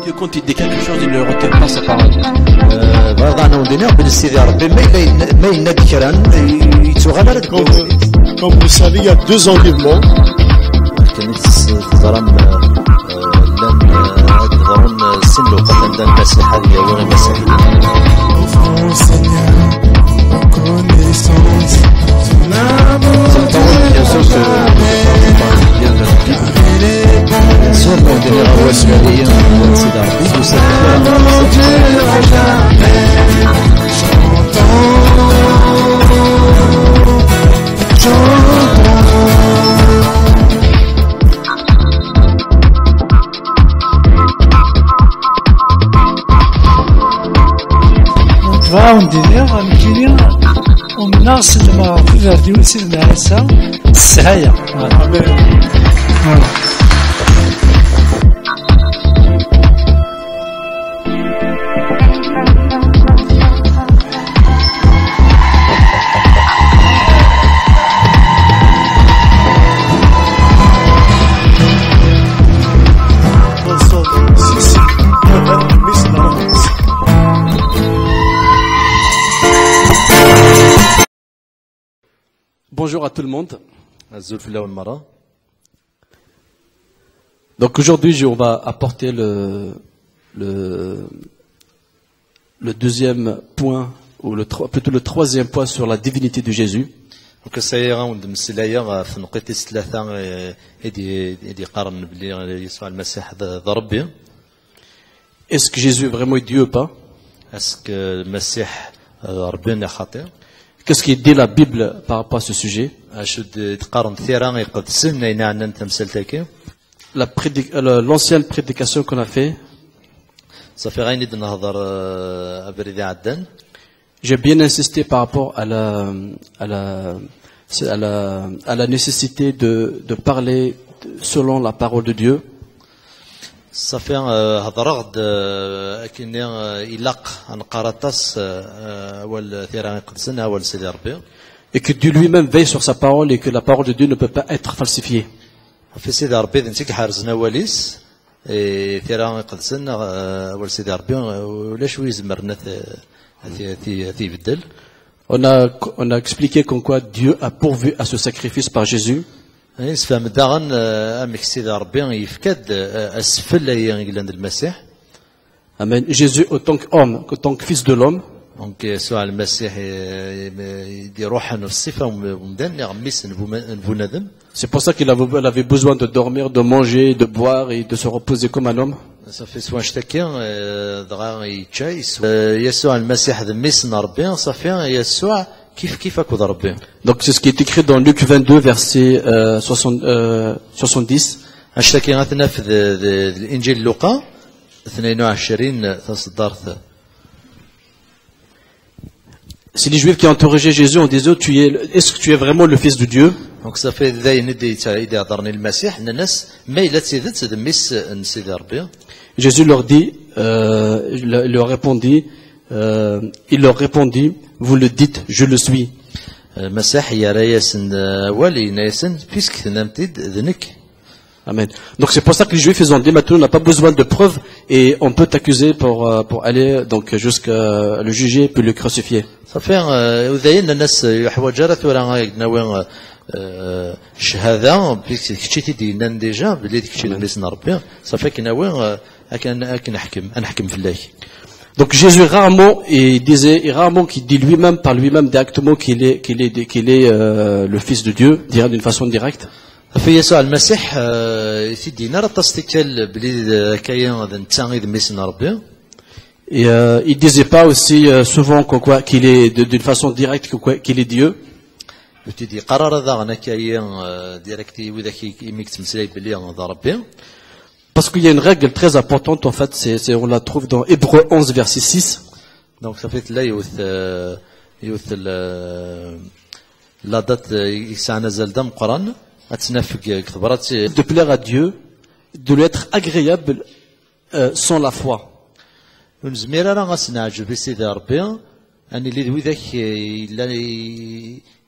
Dieu, quand il dit quelque chose, il ne retient pas sa parole. Comme vous savez, il y a deux enlèvements. الناس اللي ما في فرديو سيدنا عيسى السهاية. Bonjour à tout le monde. Donc aujourd'hui, on va apporter le deuxième point, ou plutôt le troisième point sur la divinité de Jésus. Est-ce que Jésus est vraiment Dieu ou pas? Qu'est-ce qu'il dit la Bible par rapport à ce sujet? L'ancienne prédication qu'on a fait, j'ai bien insisté par rapport à la nécessité de parler selon la parole de Dieu. Et que Dieu lui-même veille sur sa parole et que la parole de Dieu ne peut pas être falsifiée. On a expliqué comme quoi Dieu a pourvu à ce sacrifice par Jésus. Amen. Jésus, autant qu'homme, autant que fils de l'homme, c'est pour ça qu'il avait besoin de dormir, de manger, de boire et de se reposer comme un homme. Donc c'est ce qui est écrit dans Luc 22, verset 70. C'est les Juifs qui ont interrogé Jésus en disant, est-ce que tu es vraiment le Fils de Dieu? Jésus leur dit, il leur répondit, vous le dites, je le suis. Amen. Donc c'est pour ça que les Juifs ils ont dit maintenant on n'a pas besoin de preuves et on peut t'accuser pour aller donc jusqu'à le juger puis le crucifier. Donc Jésus rarement qu'il dit lui-même par lui-même directement qu'il est le Fils de Dieu, d'une façon directe. في يسوع المسيح يدينا راه تصديق بلي كاين نتاعي دميسنا ربي. Et il disait pas aussi souvent qu'il est d'une façon directe qu'il est Dieu. وتدي قرار هذا انا كاين ديريكتي وذاك يميك تمسلاي بلي هذا ربي. Parce qu'il y a une règle très importante en fait, on la trouve dans Hébreux 11 verset 6. Donc ça fait là يوث لا دات يسعنا زلدم قران. De plaire à Dieu, de lui être agréable sans la foi.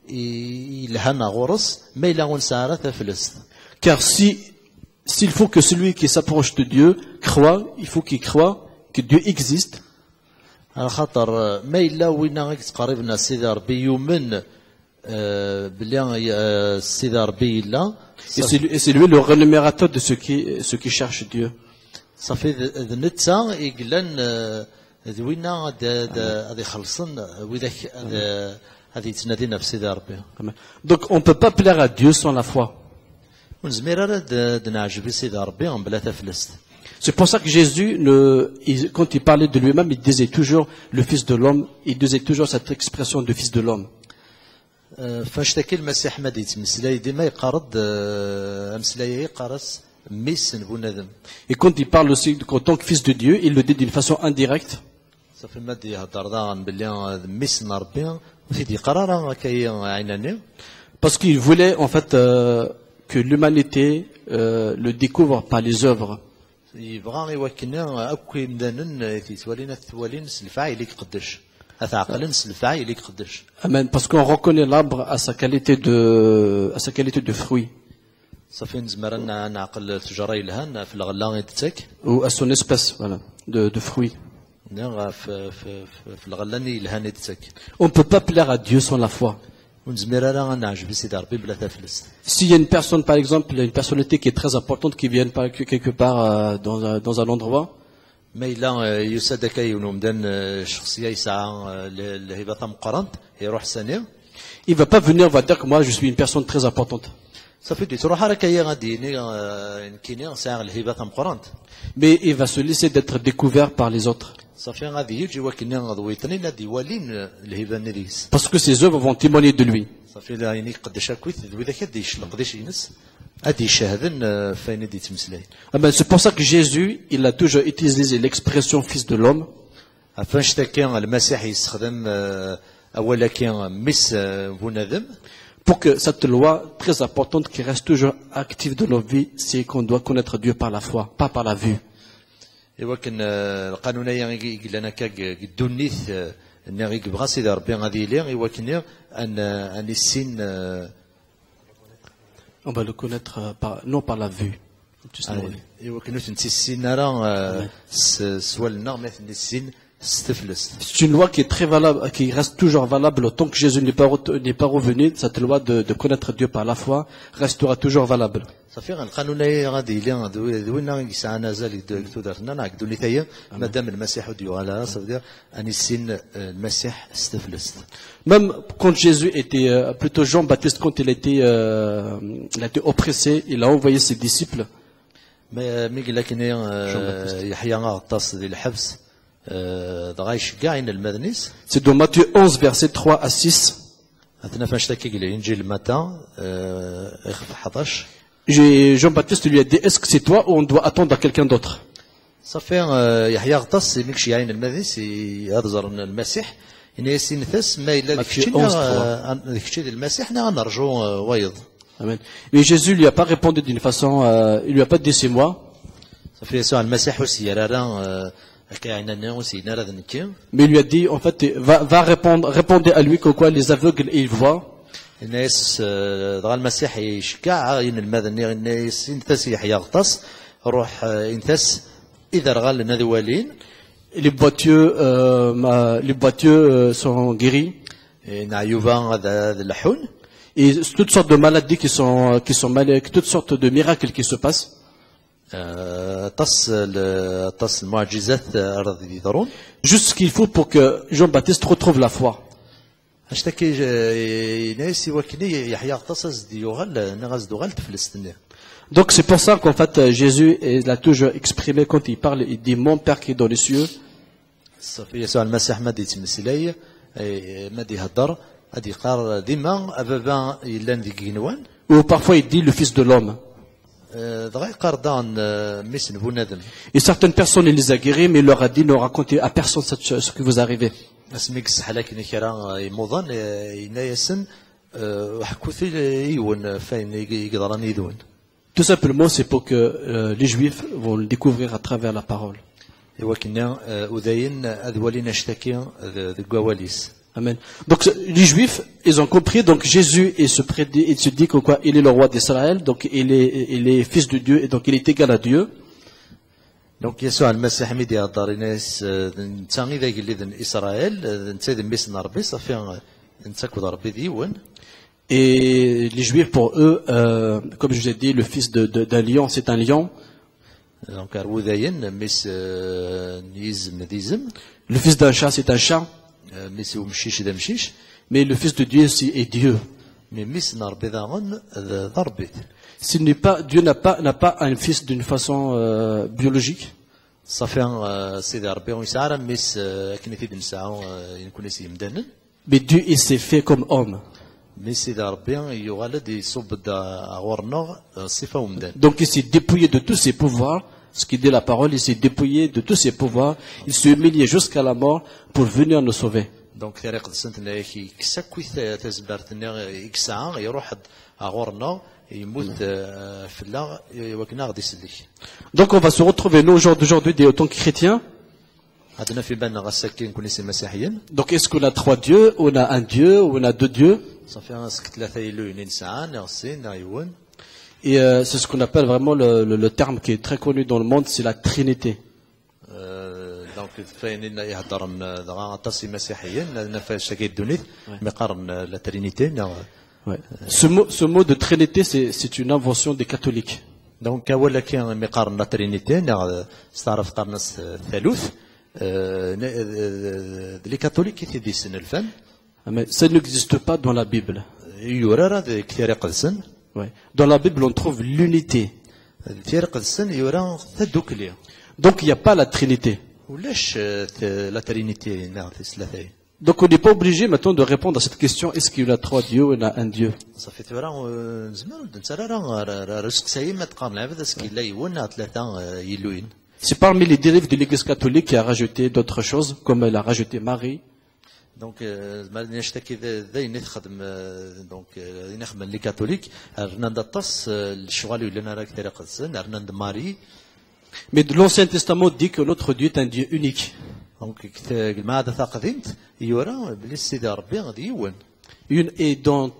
يلهنا غرس ما إلا ونسارة تفلست. Car s'il faut que celui qui s'approche de Dieu croit, il faut qu'il croit que Dieu existe. على خاطر ما إلا وين قريبنا السيد ربي يؤمن بلي السيد ربي لا. Et c'est lui le rémunérateur de ceux qui cherchent Dieu. صافي ذنتا يقلن ذوينا هذه خلصن وذاك هذه تنادينا في السيد ربي. Donc on ne peut pas plaire à Dieu sans la foi. ونزمير نعجب السيد ربي بلا تفلست. C'est pour ça que Jésus, quand il parlait de lui-même, il disait toujours le Fils de l'homme, il disait toujours cette expression de Fils de l'homme. فاشتكي المسيح ما يتمسلاي ديما يقارض امسلاي يقارس ميس بنادم. Et quand il parle aussi en tant que Fils de Dieu, il le dit d'une façon indirecte. صافي ما يهضر داغن بلي ميس ربي وسيدي قرار كاي عيناني. Parce qu'il voulait en fait que l'humanité le découvre par les œuvres. يبغى يوكلنا اكو مدانن تيتوالينا الثوالين سلفاع اللي يقدش اتعقلن سلفاع اللي يقدش. Amen. Parce qu'on reconnaît l'arbre à sa qualité de fruit. صافي نزمر نعقل التجاره يلهان في الغلا يدتك Ou à son espèce, voilà, de fruits. في الغلا يلهان يدتك. On ne peut pas plaire à Dieu sans la foi. ونزمر انا نعجب سيدي ربي بلا تفلس. S'il y a une personne, par exemple, il y a une personnalité qui est très importante, qui vient quelque part dans un endroit, ما إلا يساد كاي ونمدن شخصية يسعى الهبة مقارنة يروح ثانية. il va pas venir, va dire que moi je suis une personne très importante. صافي دي تروح على كاي غادي كيني ساعة الهبة مقارنة. Mais il va se laisser d'être découvert par les autres. صافي غادي يجي وكني غادي غادي يوالين الهبة نريس. Parce que ses œuvres vont témoigner de lui. صافي لا يعني قداش كويت ذوي كدي يشلق قداش ينس هادي يشاهدن فين دي تمسلاي. C'est pour ça que Jésus, il a toujours utilisé l'expression Fils de l'homme. فاش تاكي المسيح يستخدم اولا كي مس بنادم. Pour que cette loi très importante qui reste toujours active dans nos vies, c'est qu'on doit connaître Dieu par la foi, pas par la vue. ولكن القانونيه يقول لنا كدونيث ان يبغى سيدي ربي غادي لي ولكن ان السن On va le connaître non par la vue. ولكن نتي السن راه سوالنا مثل السن ستفلس. C'est une loi qui est très valable, qui reste toujours valable tant que Jésus n'est pas revenu. Cette loi de connaître Dieu par la foi restera toujours valable. صافي القانونيه غادي لي دوينا يسعى نازل تدرنا نعقدوا لي ثايا مادام المسيح ديو على صافي اني السن المسيح استفلس. Même quand Jésus était plutôt Jean-Baptiste, quand il a été oppressé, il a envoyé ses disciples. ما قال لك يحيى غطاس ديال الحبس دغا يشكاعين المدنيس. C'est dans Matthieu 11 versets 3 à 6. أثناء فاش تاكي الإنجيل المتى 11. Jean-Baptiste lui a dit, est-ce que c'est toi ou on doit attendre à quelqu'un d'autre? صافي يحيى غطاس ميكشي يعين المدنيس يهضر المسيح إن يسينثس ما إلا ديك المسيح نرجو ويض. Amen. Mais Jésus lui a pas répondu d'une façon, il lui a pas dit c'est moi. صافي يسوع المسيح وسيرا Mais il lui a dit, en fait, répondez à lui que quoi les aveugles ils voient. الناس دغا المسيح يشكع المدني الناس ينتس يحيى غطاس روح ينتس اذا رغال النذوالين. Les boiteux sont guéris. نعيوبا هذا اللحون. Et toutes sortes de maladies qui sont malades, toutes sortes de miracles qui se passent. تص المعجزات الذي يظهرون. Juste ce qu'il faut pour que Jean-Baptiste retrouve la foi. اشتكي ناس وكني يحيى غطاس ديوغال نغاز دوغال تفلستني. Donc c'est pour ça qu'en fait Jésus il a toujours exprimé quand il parle, il dit mon Père qui est dans les cieux. صافي يسوع المسيح ما ديتمثلي ما ديهضر غادي قار ديما ابابا الا ذيك كنوان. Ou parfois il dit le Fils de l'homme. Et certaines personnes, il les a guéris, mais il leur a dit, ne racontez à personne ce qui vous arrivez. Tout simplement, c'est pour que les Juifs vont le découvrir à travers la parole. Amen. Donc les Juifs, ils ont compris. Donc Jésus, il se dit que quoi, il est le roi d'Israël. Donc il est fils de Dieu et donc il est égal à Dieu. دونك يسوع المسيح ميدي هضر الناس نتا إذا قال لي إسرائيل نتا ميسنا ربي صافي نتا كود ربي ديون. Et les Juifs, pour eux, comme je vous ai dit, le fils d'un lion, c'est un lion. دونك روذاين ميس نيزم ديزم. Le fils d'un chat, c'est un chat. ميس ومشيش دا مشيش. Mais le fils de Dieu est Dieu. مي ميسنا ربي ضاغن ضربيت. S'il n'est pas, Dieu n'a pas un fils d'une façon biologique. صافي سيدي ربي ويسعر ميس كنا تيد نساعو يكون يمدن. Mais Dieu, il s'est fait comme homme. مي سيدي ربي يغالد يصب غورنا صفه ومدن. Donc il s'est dépouillé de tous ses pouvoirs. Ce qui dit la parole, il s'est dépouillé de tous ses pouvoirs. Il s'est humilié jusqu'à la mort pour venir nous sauver. دونك طريق السنتنا يكي كساكوي تزبرتنا يكسا يروح غورنا يموت في الله وكنا غادي يسلك. Donc on va se retrouver nous aujourd'hui en tant que chrétiens. عندنا في بالنا غساكين نكون مسيحيين. Donc est-ce qu'on a trois dieux, on a un dieu, ou on a deux dieux? صافي سكت ثلاثه يلوين انسان نغسين نايون. Et c'est ce qu'on appelle vraiment le terme qui est très connu dans le monde, c'est la Trinité. Donc فين يهضر دغا تصي مسيحيين نفاش كيدونيت مقارن لا ترينيتي. Ouais. Ce mot de Trinité, c'est une invention des catholiques. Donc ولكن مقارن لا ترينيتي استعرف قرن الثالوث les catholiques qui disent الفن. Mais ça n'existe pas dans la Bible. يورا كثير يقدسن. Ouais. Dans la Bible, on trouve l'unité. كثير يقدسن يورا ثدوكلي. Donc il n'y a pas la Trinité. ولاش لا ترينيتي نعطي ثلاثه. Donc on n'est pas obligé maintenant de répondre à cette question, est-ce qu'il y a trois dieux ou il y a un Dieu? صافي تورا زمان نتسرى راه رزق ساي ما تقارن عبد اسكي لا يونا ثلاثه يلوين. C'est parmi les dérives de l'Église catholique qui a rajouté d'autres choses, comme elle a rajouté Marie. دونك ما نشتكي ذاين يخدم دونك يخدم لي كاثوليك رناند طاس الشغال ولا انا كثير قدسن رناند ماري. Mais l'Ancien Testament dit que notre Dieu est un Dieu unique. دونك ما هذا ثاقدينت يورا بلي سيدي ربي غادي يون. Et dans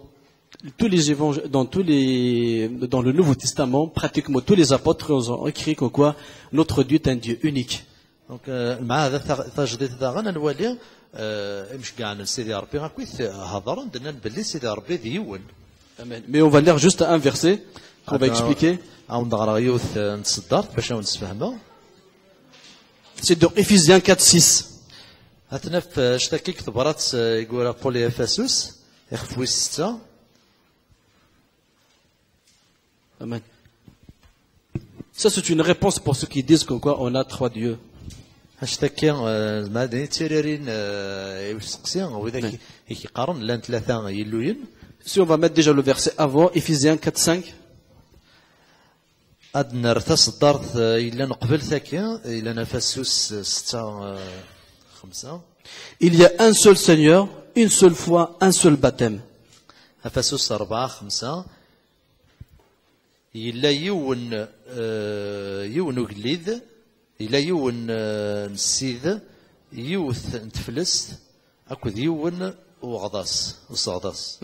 tous les évangiles, dans le Nouveau Testament, pratiquement tous les apôtres ont écrit que quoi, notre Dieu est un Dieu unique. دونك مع هذا تجديد ذا نولي مش كاع سيدي ربي غاكويت هضروا عندنا بلي سيدي ربي ديون. Amen. Mais on va lire juste un verset qu'on va expliquer. C'est dans Éphésiens 4:6. هاتنا في شتاكي كتبرات يقول بولي افاسوس يخفوي 6. Amen. Ça c'est une réponse pour ceux qui disent que quoi on a trois dieux. هاشتاكي ما داير تيرارين يسقسي وذاك يقارن لان ثلاثه يلوين. Si on va mettre déjà le verset avant, Éphésiens 4:5. أدنى تصدرت إلا نقبل ثاكي إلا نفسوس 6:5. Il y a un seul Seigneur, une seule foi, un seul baptême. أفسوس 4:5. إلا يون وقليد إلا يون نسيد يوث نتفلس أكو يون وغضاس وصغضاس.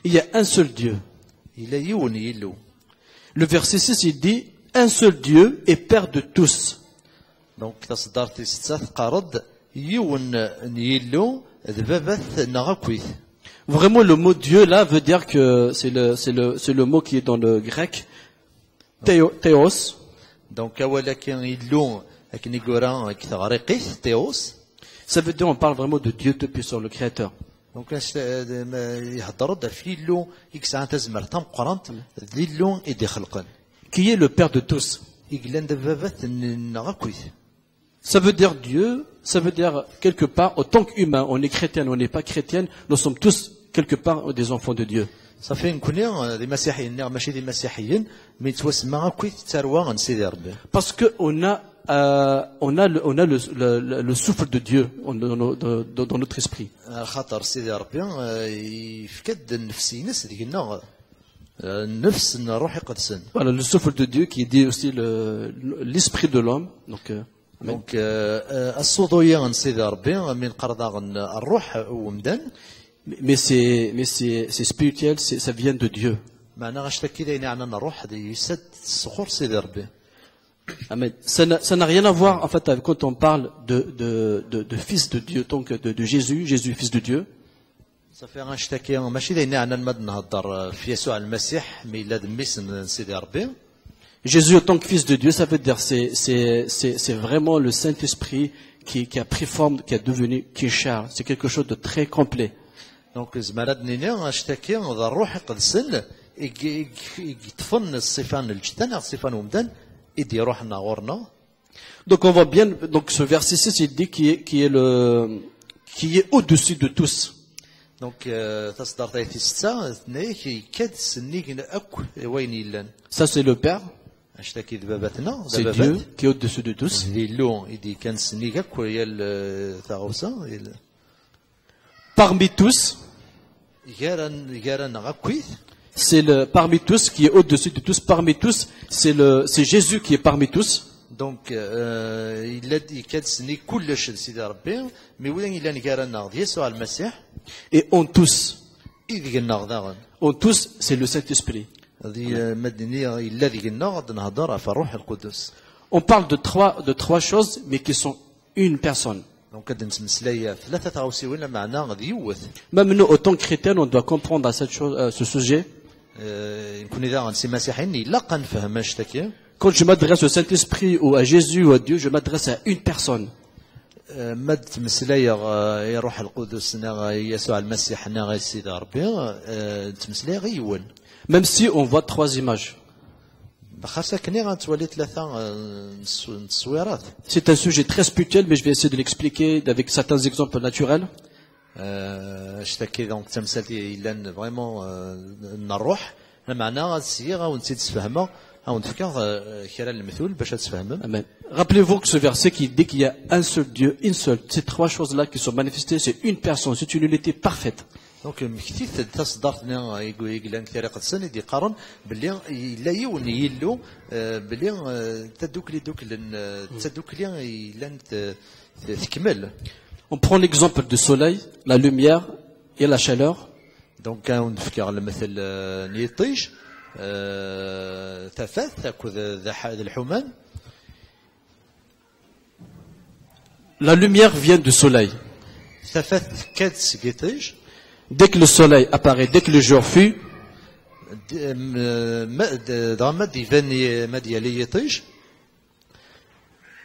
Il y a un seul Dieu. إلا يون يلو. Le verset 6 il dit un seul Dieu est Père de tous. Donc تصدرت 6 قارد يون يلو ذبابث نغاكويث. Vraiment le mot Dieu là veut dire que c'est le mot qui est dans le grec théos. Donc ولكن يلو لكن يقولون كتغريقي تhéos. Ça veut dire on parle vraiment de Dieu Tout-Puissant, le Créateur. Donc يهضروا في لو يكسع تزمر تم قرنت لو يدي خلقن. Qui est le Père de tous. يقلن دبابات نغاكويث. Ça veut dire Dieu, ça veut dire quelque part, en tant qu'humain, on est chrétien, on n'est pas chrétienne, nous sommes tous quelque part des enfants de Dieu. صافي نكونوا دي مسيحيين ماشي دي مسيحيين مي توسما غاكويث تروى نسيدي ربي. Parce que on a le souffle de Dieu dans notre esprit. خاطر سيدي ربي يفكد النفسينس ديالنا النفس الروح يقدسن. Voilà le souffle de Dieu qui dit aussi l'esprit de l'homme. Donc دونك الصدوية عن سيدي ربي من قرضاغ الروح ومدن. Mais c'est spirituel, ça vient de Dieu. معناها غاشتكي داينا عن الروح دي يسد الصخور سيدي ربي. Amen. Ça n'a rien à voir, en fait, avec quand on parle de fils de Dieu, donc de Jésus, fils de Dieu. صافي غنشتكي ماشي داينا عن المد نهضر في يسوع المسيح ميلاد ميس سيدي ربي. Jésus en tant que fils de Dieu, ça veut dire c'est vraiment le Saint-Esprit qui a pris forme, qui est devenu Kishar. C'est quelque chose de très complet. دونك زمالات نيني غنشتكي ذا الروح يقدسن يطفن الصفان الجدان الصفان ومدان يدي روحنا غورنا. Donc on voit bien, donc ce verset 6, il dit qui est au-dessus de tous. دونك تصدر تايتي ستة اثنين كاد سنيك اكو وين يلان. Ça c'est le Père, اشتكي ذبابتنا c'est Dieu qui est au-dessus de tous. لو يدي كان سنيك اكو يا ثاوسا Parmi tous, يقارن غاكويت. c'est le parmi tous qui est au-dessus de tous. Parmi tous, c'est Jésus qui est parmi tous. دونك الا كاد سنيك كلش سيدي ربي مي وين الا نقارن يسوع المسيح. Et en tous, إذا قلنا غداغن. en tous, c'est le Saint-Esprit. هذه مدنية الذي قلنا غد نهضر في الروح القدس. On parle de trois choses, mais qui sont une personne. دونك قد نتمسلاي ثلاثة غوسيوين معناه غادي يوث. Même nous, autant que chrétiens, on doit comprendre à cette chose, ce sujet. نكون إذا غنسي مسيحيين إلا قنفهم اشتكي. Quand je m'adresse au Saint-Esprit ou à Jésus ou à Dieu, je m'adresse à une personne. مد تمسلاي يا روح القدس يسوع المسيح نا سيدي ربي تمسلاي غيون. Même si on voit trois images. خاصة كني غنتولي ثلاثة تصويرات. C'est un sujet très spirituel, mais je vais essayer de l'expliquer avec certains exemples naturels. اشتكي دونك تمثالتي إلا فريمون الروح معناها غنسيغ ونسيت تفهمها أو نفكر كرا المثول باش تفهمها. Amen. Rappelez-vous que ce verset qui dit qu'il y a un seul Dieu, une seule, ces trois choses-là qui sont manifestées, c'est une personne, c'est une unité parfaite. دونك مكتي تصدرتنا يقول كثير قدسن يدي قارن باللي لا يون يلو باللي تدوك لي دوك تدوك لي لان تكمل. On prend l'exemple du soleil, la lumière et la chaleur. دونك كان نفكر المثل نيطيج ثفاث تاكل ذا الحمان. La lumière vient du soleil. ثفاث كادس كيطيج. Dès que le soleil apparaît, dès que le jour fut,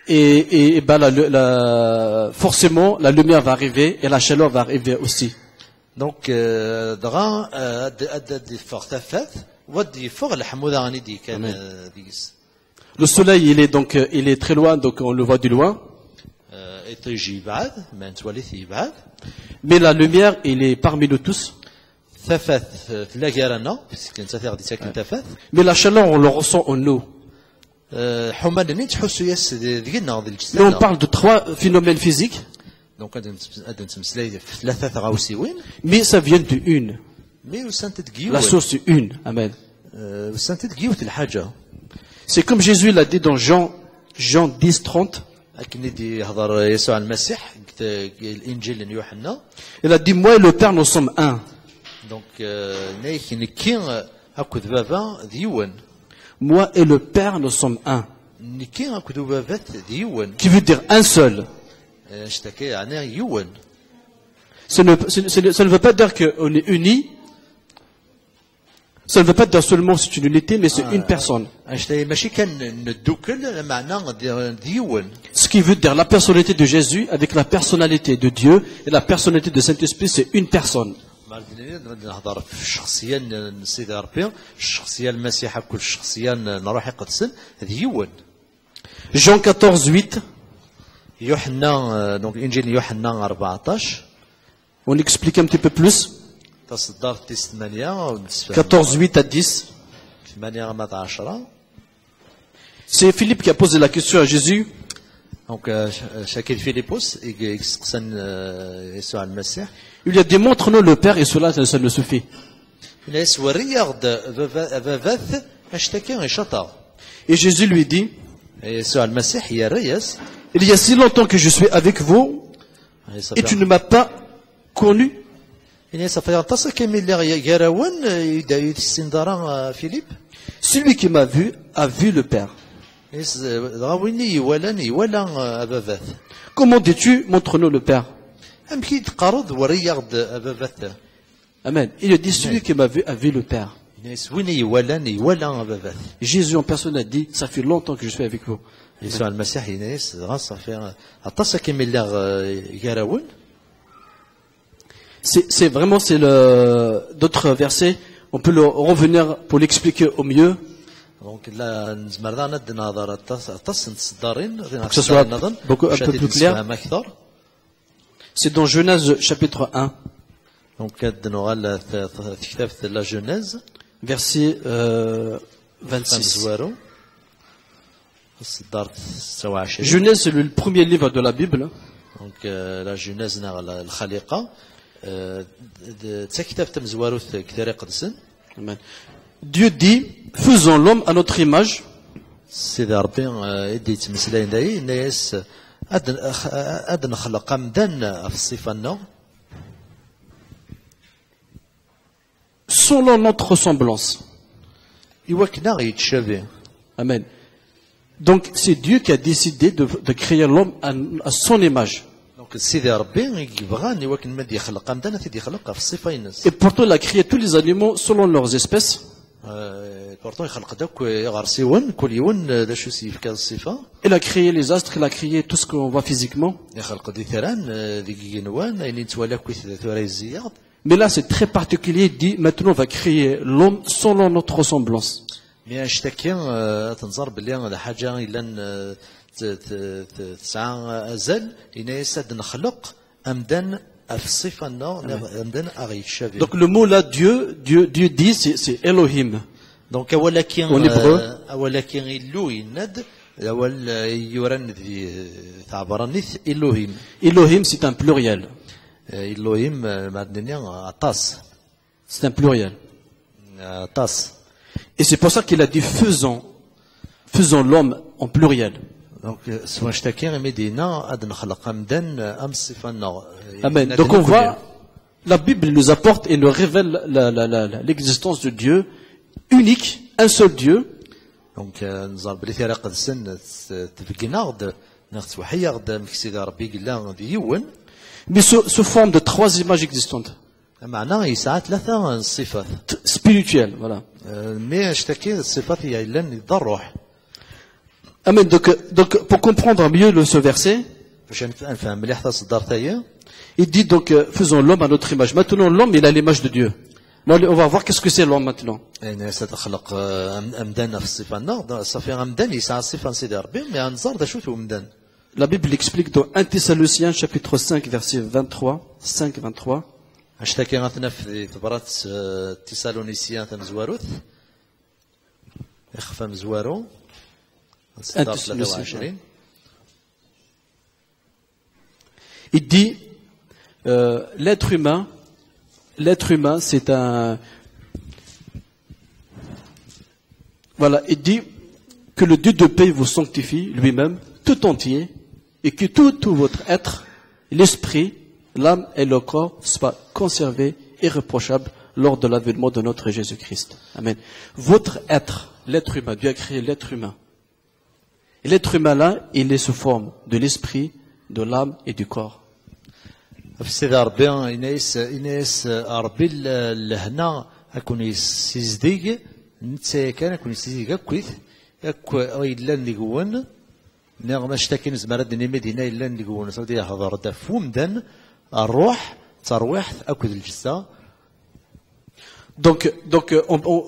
et ben forcément la lumière va arriver et la chaleur va arriver aussi. Donc le soleil il est très loin, donc on le voit du loin. Mais la lumière, il est parmi nous tous. Mais la chaleur, on le ressent en nous. Là, on parle de trois phénomènes physiques. Mais ça vient de une. La source est une. Amen. C'est comme Jésus l'a dit dans Jean 10, 30. Il a dit, moi et le Père, nous sommes un. Moi et le Père, nous sommes un. Qui veut dire un seul. Ça ne veut pas dire qu'on est unis. Ça ne veut pas dire seulement c'est une unité, mais c'est une personne. Ce qui veut dire la personnalité de Jésus avec la personnalité de Dieu et la personnalité de Saint-Esprit, c'est une personne. Jean 14, 8. On explique un petit peu plus. 14, 8 à 10. C'est Philippe qui a posé la question à Jésus. Il lui a dit, montre-nous le Père et cela, ça nous suffit. Et Jésus lui dit, Il y a si longtemps que je suis avec vous et tu ne m'as pas connu. يعني صافي غطاس كمل يراون يدايو السندارا فيليب Celui qui m'a vu a vu le Père. غاويني ولا أبابات Comment dis-tu, montre-nous le Père? أم كي تقارض ورياض أبابات Amen. Il dit, celui qui m'a vu a vu le Père. ناس وين ولا أبابات Jésus en personne a dit, ça fait longtemps que je suis avec vous. يسوع المسيح ناس غاص صافي غطاس كمل يراون C'est vraiment, d'autres versets, on peut le revenir pour l'expliquer au mieux. دونك لا نزمر ند نظر تص نتصدرين Que ce soit beaucoup, un peu plus clair. C'est dans Genèse chapitre 1, دونك كاد نغال كتاب لا جونيز verset 26. زوارو الصدار 29 Genèse, c'est le premier livre de la Bible. دونك لا جونيز نغال الخليقه كتاب تم زوارو كتاري قدسن Amen. Dieu dit, faisons l'homme à notre image, سيدي ربي يدي تمثلين داي الناس اد نخلق مدن في الصفه selon notre ressemblance. يوكنا يتشابه Amen. Donc, c'est Dieu qui a décidé de créer l'homme à son image. دونك سيدي ربي يبغى يوكن مد يخلق مدن تيدي يخلق في الصفه ينس Et pourtant, il a créé tous les animaux selon leurs espèces. بورتون يخلق دوك يغرسيون كل يون لا شو سيف كذا الصفه Il a créé les astres, il a créé tout ce qu'on voit physiquement. يخلق دي ثران دي جنوان يعني تولى كويس ثوري الزياض Mais là, c'est très particulier. Il dit, maintenant, on va créer l'homme selon notre ressemblance. مي اشتكي تنظر بلي هذا حاجه الا تسعى ازل ينسد نخلق امدن في الصفه امدن اغي الشبيه Donc, le mot là, Dieu dit, c'est Elohim. دونك ولكن En hébreu. ولكن إلو يند اول يورن تعبرني الوهيم Elohim, c'est un pluriel. الوهيم مع الدنيا عطاس C'est un pluriel. عطاس Et c'est pour ça qu'il a dit, faisons l'homme en pluriel. دونك سوا اشتكي مدينه اد نخلق امدن ام الصفه Amen. Donc, on voit, la Bible nous apporte et nous révèle l'existence de Dieu unique, un seul Dieu. دونك نظر بلي ثرا قد سن تفكينا غد ناخذ وحيه غد مكسي ربي قال لا غادي يون Mais sous forme de 3 images existantes. معناه يسعى ثلاثه الصفات Spirituelles, voilà. مي اشتكي الصفات هي الا يضر الروح Amen. Donc, pour comprendre mieux ce verset, باش نفهم مليح حتى صدر تاهي il dit donc, faisons l'homme à notre image. Maintenant, l'homme, il a l'image de Dieu. On va voir qu'est-ce que c'est l'homme maintenant. يعني ستخلق امدان في الصفه صافي امدان يسعى الصفه سيدي ربي مي نظر دا شو امدان La Bible explique dans 1 Thessaloniciens chapitre 5 verset 23, 5-23. اشتكي غاتنا في تبرات تيسالونيسيان تنزواروث يخفى مزوارو 23 Il dit, l'être humain, c'est un... Voilà, il dit que le Dieu de paix vous sanctifie lui-même, tout entier, et que tout votre être, l'esprit, l'âme et le corps soient conservés irréprochables lors de l'avènement de notre Jésus-Christ. Amen. Votre être, l'être humain, Dieu a créé l'être humain. Et l'être humain là, il est sous forme de l'esprit, de l'âme et du corps. في سيدي ربي إناس ربي لهنا أكون يسيزديك نتا كان أكون يسيزديك كويس أكو إلا اللي جوان نعم اشتكي نزمر دني مدينة إلا اللي جوان صدق هذا رد فوم دن الروح تروح أكو الجسد. Donc,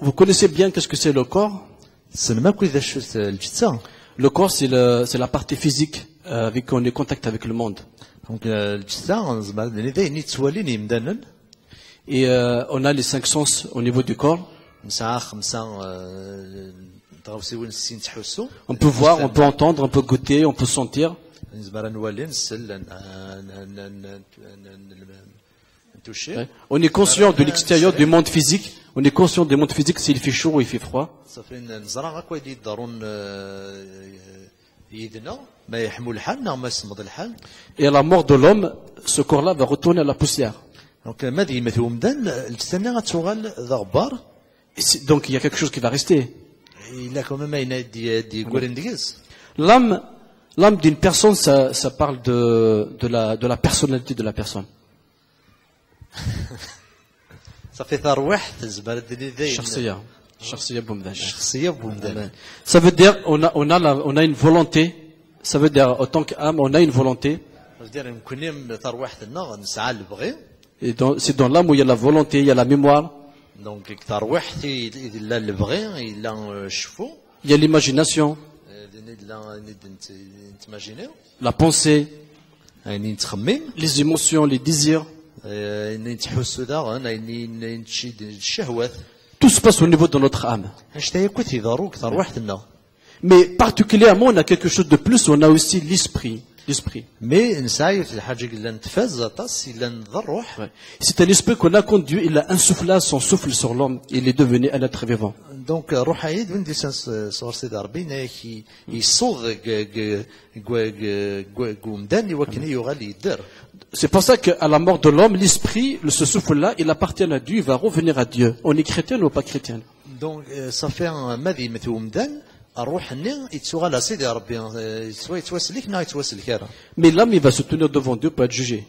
vous connaissez bien qu'est-ce que c'est le corps. سنما كويس شو الجسد. Le corps, c'est la partie physique avec on est en contact avec le monde. Donc الجسد زعما دني نتواليني مدنن. Et on a les 5 sens au niveau du corps. مساعة خمسة On peut voir, on peut entendre, on peut goûter, on peut sentir. Ouais. On est conscient de l'extérieur du monde physique. On est conscient du monde physique s'il fait chaud ou il fait froid. يدنا ما يحمل الحال ما يصمد الحال. Et à la mort de l'homme, ce corps-là va retourner à la poussière. دونك ما دي مثل ومدان الجثة غتوغال ذا غبار. Donc il y a quelque chose qui va rester. إلا كما ما ينادي دي غورنديز. L'âme d'une personne, ça parle de la personnalité de la personne. صافي ثروح تزبر دي شخصية بومدان. شخصية بومدان. Ça veut dire on a une volonté. Ça veut dire en tant qu'âme, on a une volonté. دير يمكن ثروح لنا نسعى للبغي. Et c'est dans l'âme où il y a la volonté, il y a la mémoire. دونك ثروح إلا البغي إلا الشفو. Il y a l'imagination, la pensée, les émotions, les désirs. Tout se passe au niveau de notre âme. Mais particulièrement, on a quelque chose de plus, on a aussi l'esprit. Mais c'est un esprit qu'on a conduit, il a insufflé son souffle sur l'homme, il est devenu un être vivant. Donc, c'est pour ça qu'à la mort de l'homme, l'esprit, ce souffle-là, il appartient à Dieu, il va revenir à Dieu. On est chrétien ou pas chrétien? Donc, ça fait un madhi methumdan. Mais l'âme, il va se tenir devant Dieu pour être jugé.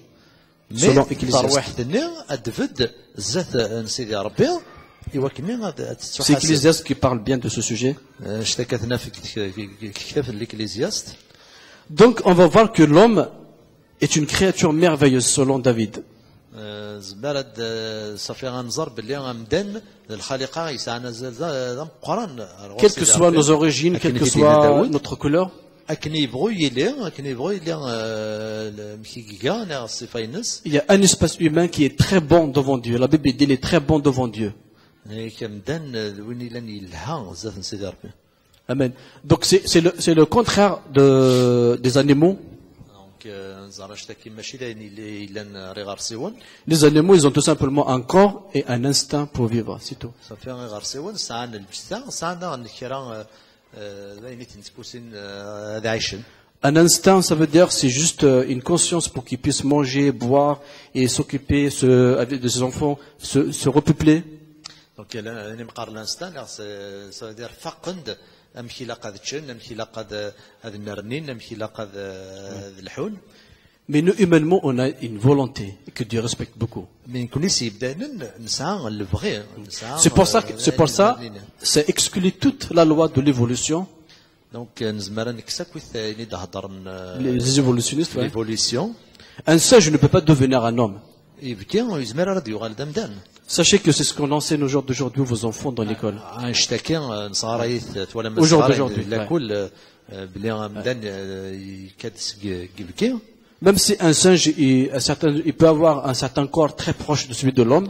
Selon Ecclésiaste. C'est Ecclésiaste qui parle bien de ce sujet. Donc, on va voir que l'homme est une créature merveilleuse selon David. Quelles que soient nos origines, quelle que soit notre couleur, il y a un espace humain qui est très bon devant Dieu. La Bible dit qu'il est très bon devant Dieu. Amen. Donc c'est le contraire des animaux. Les animaux, ils ont tout simplement un corps et un instinct pour vivre, c'est tout. Un instinct, ça veut dire c'est juste une conscience pour qu'ils puissent manger, boire et s'occuper avec de ses enfants, se repeupler. Donc l'instinct, ça veut dire فقد أمشي لقد تشن أمشي لقد هذا النرنين أمشي لقد الحون. Mais nous, humainement, on a une volonté que Dieu respecte beaucoup. C'est pour ça, ça exclut toute la loi de l'évolution. Les évolutionnistes, l'évolution. Un singe ne peut pas devenir un homme. Sachez que c'est ce qu'on enseigne au jour d'aujourd'hui vos enfants dans l'école. Aujourd'hui. Même si un singe, il peut avoir un certain corps très proche de celui de l'homme,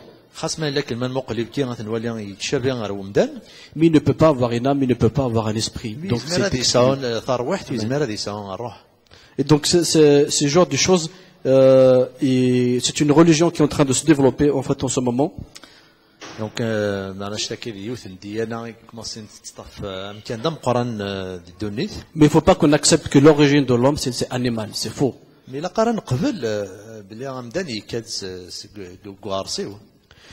mais il ne peut pas avoir une âme, il ne peut pas avoir un esprit. Donc et donc ce genre de choses, c'est une religion qui est en train de se développer en fait en ce moment. Donc, mais il ne faut pas qu'on accepte que l'origine de l'homme c'est animal, c'est faux.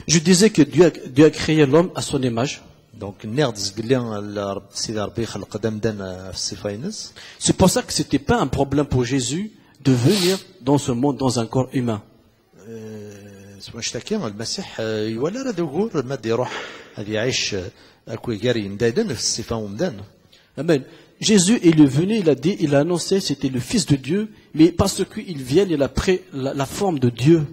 Je disais que Dieu a créé l'homme à son image. C'est pour ça que ce n'était pas un problème pour Jésus de venir dans ce monde dans un corps humain. Amen. Jésus, il est venu, il a dit, il a annoncé, c'était le Fils de Dieu, mais parce qu'il vient, il a pris la forme de Dieu.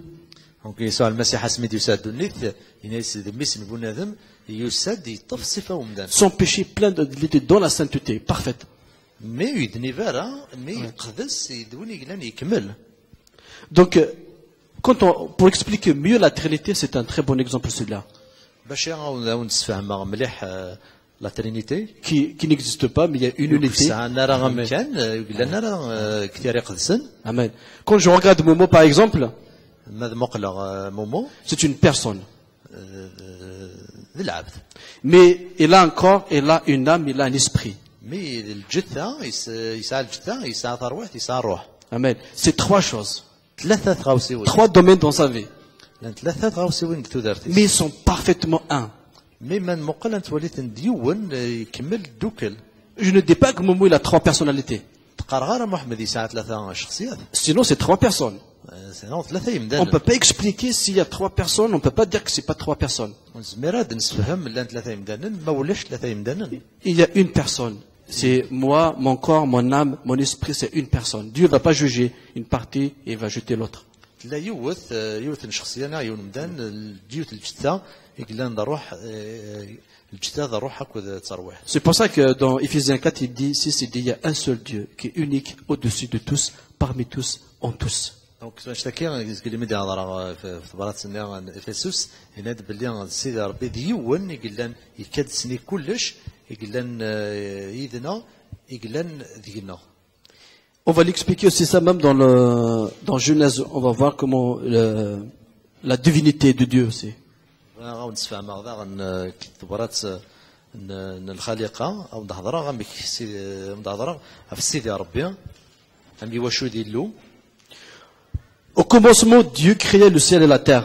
Son péché plein il était dans la sainteté, parfaite. Donc, pour expliquer mieux la Trinité, c'est un très bon exemple celui-là. La Trinité qui n'existe pas, mais il y a une unité. Amen. Quand je regarde Momo, par exemple, c'est une personne. Mais il a un corps, il a une âme, il a un esprit. مي الجثة يسعى الجثة يسعى ثروات يسعى الروح. Amen. C'est trois choses. ثلاثة غاوسيوين. Trois domaines dans sa vie. لأن ثلاثة غاوسيوين تودرتي. Mais ils sont parfaitement un. مي من مقل أنت وليت ديون يكمل الدوكل. Je ne dis pas que Momo il a trois personnalités. تقرغار محمد يسعى ثلاثة شخصيات. Sinon c'est trois personnes. سينو ثلاثة On يمدان. ne peut pas expliquer s'il y a trois personnes, on ne peut pas dire que c'est pas trois personnes. زميراد نسفهم لأن ثلاثة يمدان ما ولاش ثلاثة يمدان. Il y a une personne. C'est moi, mon corps, mon âme, mon esprit, c'est une personne. Dieu ne va pas juger une partie et il va jeter l'autre. لا يوث الشخصية ناعي ونمدان الجيوت الجثة يقلان ذا روح الجثة ذا روحك وذا تروح. C'est pour ça que dans Éphésiens 4, il dit, il y a un seul Dieu qui est unique au-dessus de tous, parmi tous, en tous. دونك نشتكي قال لي مدي هضره في برات سنه افسس هنا باللي سيدي ربي ديون يقلان يكاد سني كلش يقلان يدنا يقلان دينا. On va l'expliquer aussi ça même dans Genèse, on va voir comment la divinité de Dieu aussi. غاو نسفع مع ذا برات الخالقه او نهضره غا نهضره في سيدي ربي عندي واش يديرلو. Au commencement, Dieu créait le ciel et la terre.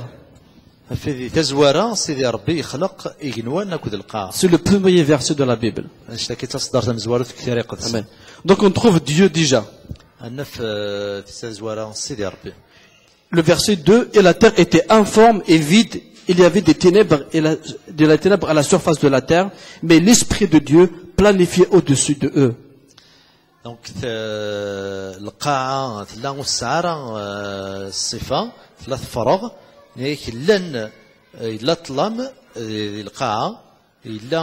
في تزواره سيدي ربي يخلق يجنوان ناكل القاع. C'est le premier verset de la Bible. اشتكي تصدر تمزواره في كثير قدس. Amen. Donc on trouve Dieu déjà. أنا في تزواره سيدي ربي. Le verset 2, et la terre était informe et vide, il y avait des ténèbres et de la ténèbre à la surface de la terre, mais l'Esprit de Dieu planifiait au-dessus de eux. دونك القاعة لا والسعارة الصفة ثلاث فراغ نيك لن إلا طلام القاعة إلا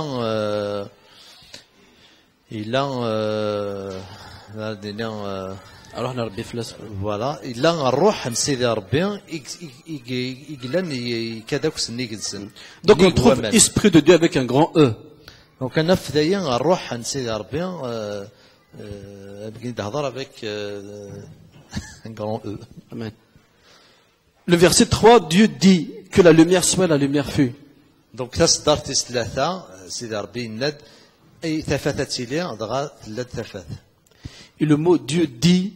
Alors on a Rabbi Flas. فوالا إلا الروح نسيدي ربي يقلن كذاك سني جلسن. Donc on trouve Esprit de Dieu avec un grand E. دونك أنا في ذايا الروح نسيدي ربي بقيت نهضر avec un grand E. Amen. Le verset 3, Dieu dit que la lumière soit, la lumière fut. دونك تصدرت ثلاثة سيدي ربي ند أي ثفثت لي ضغا ثلاث ثفث. Et le mot Dieu dit,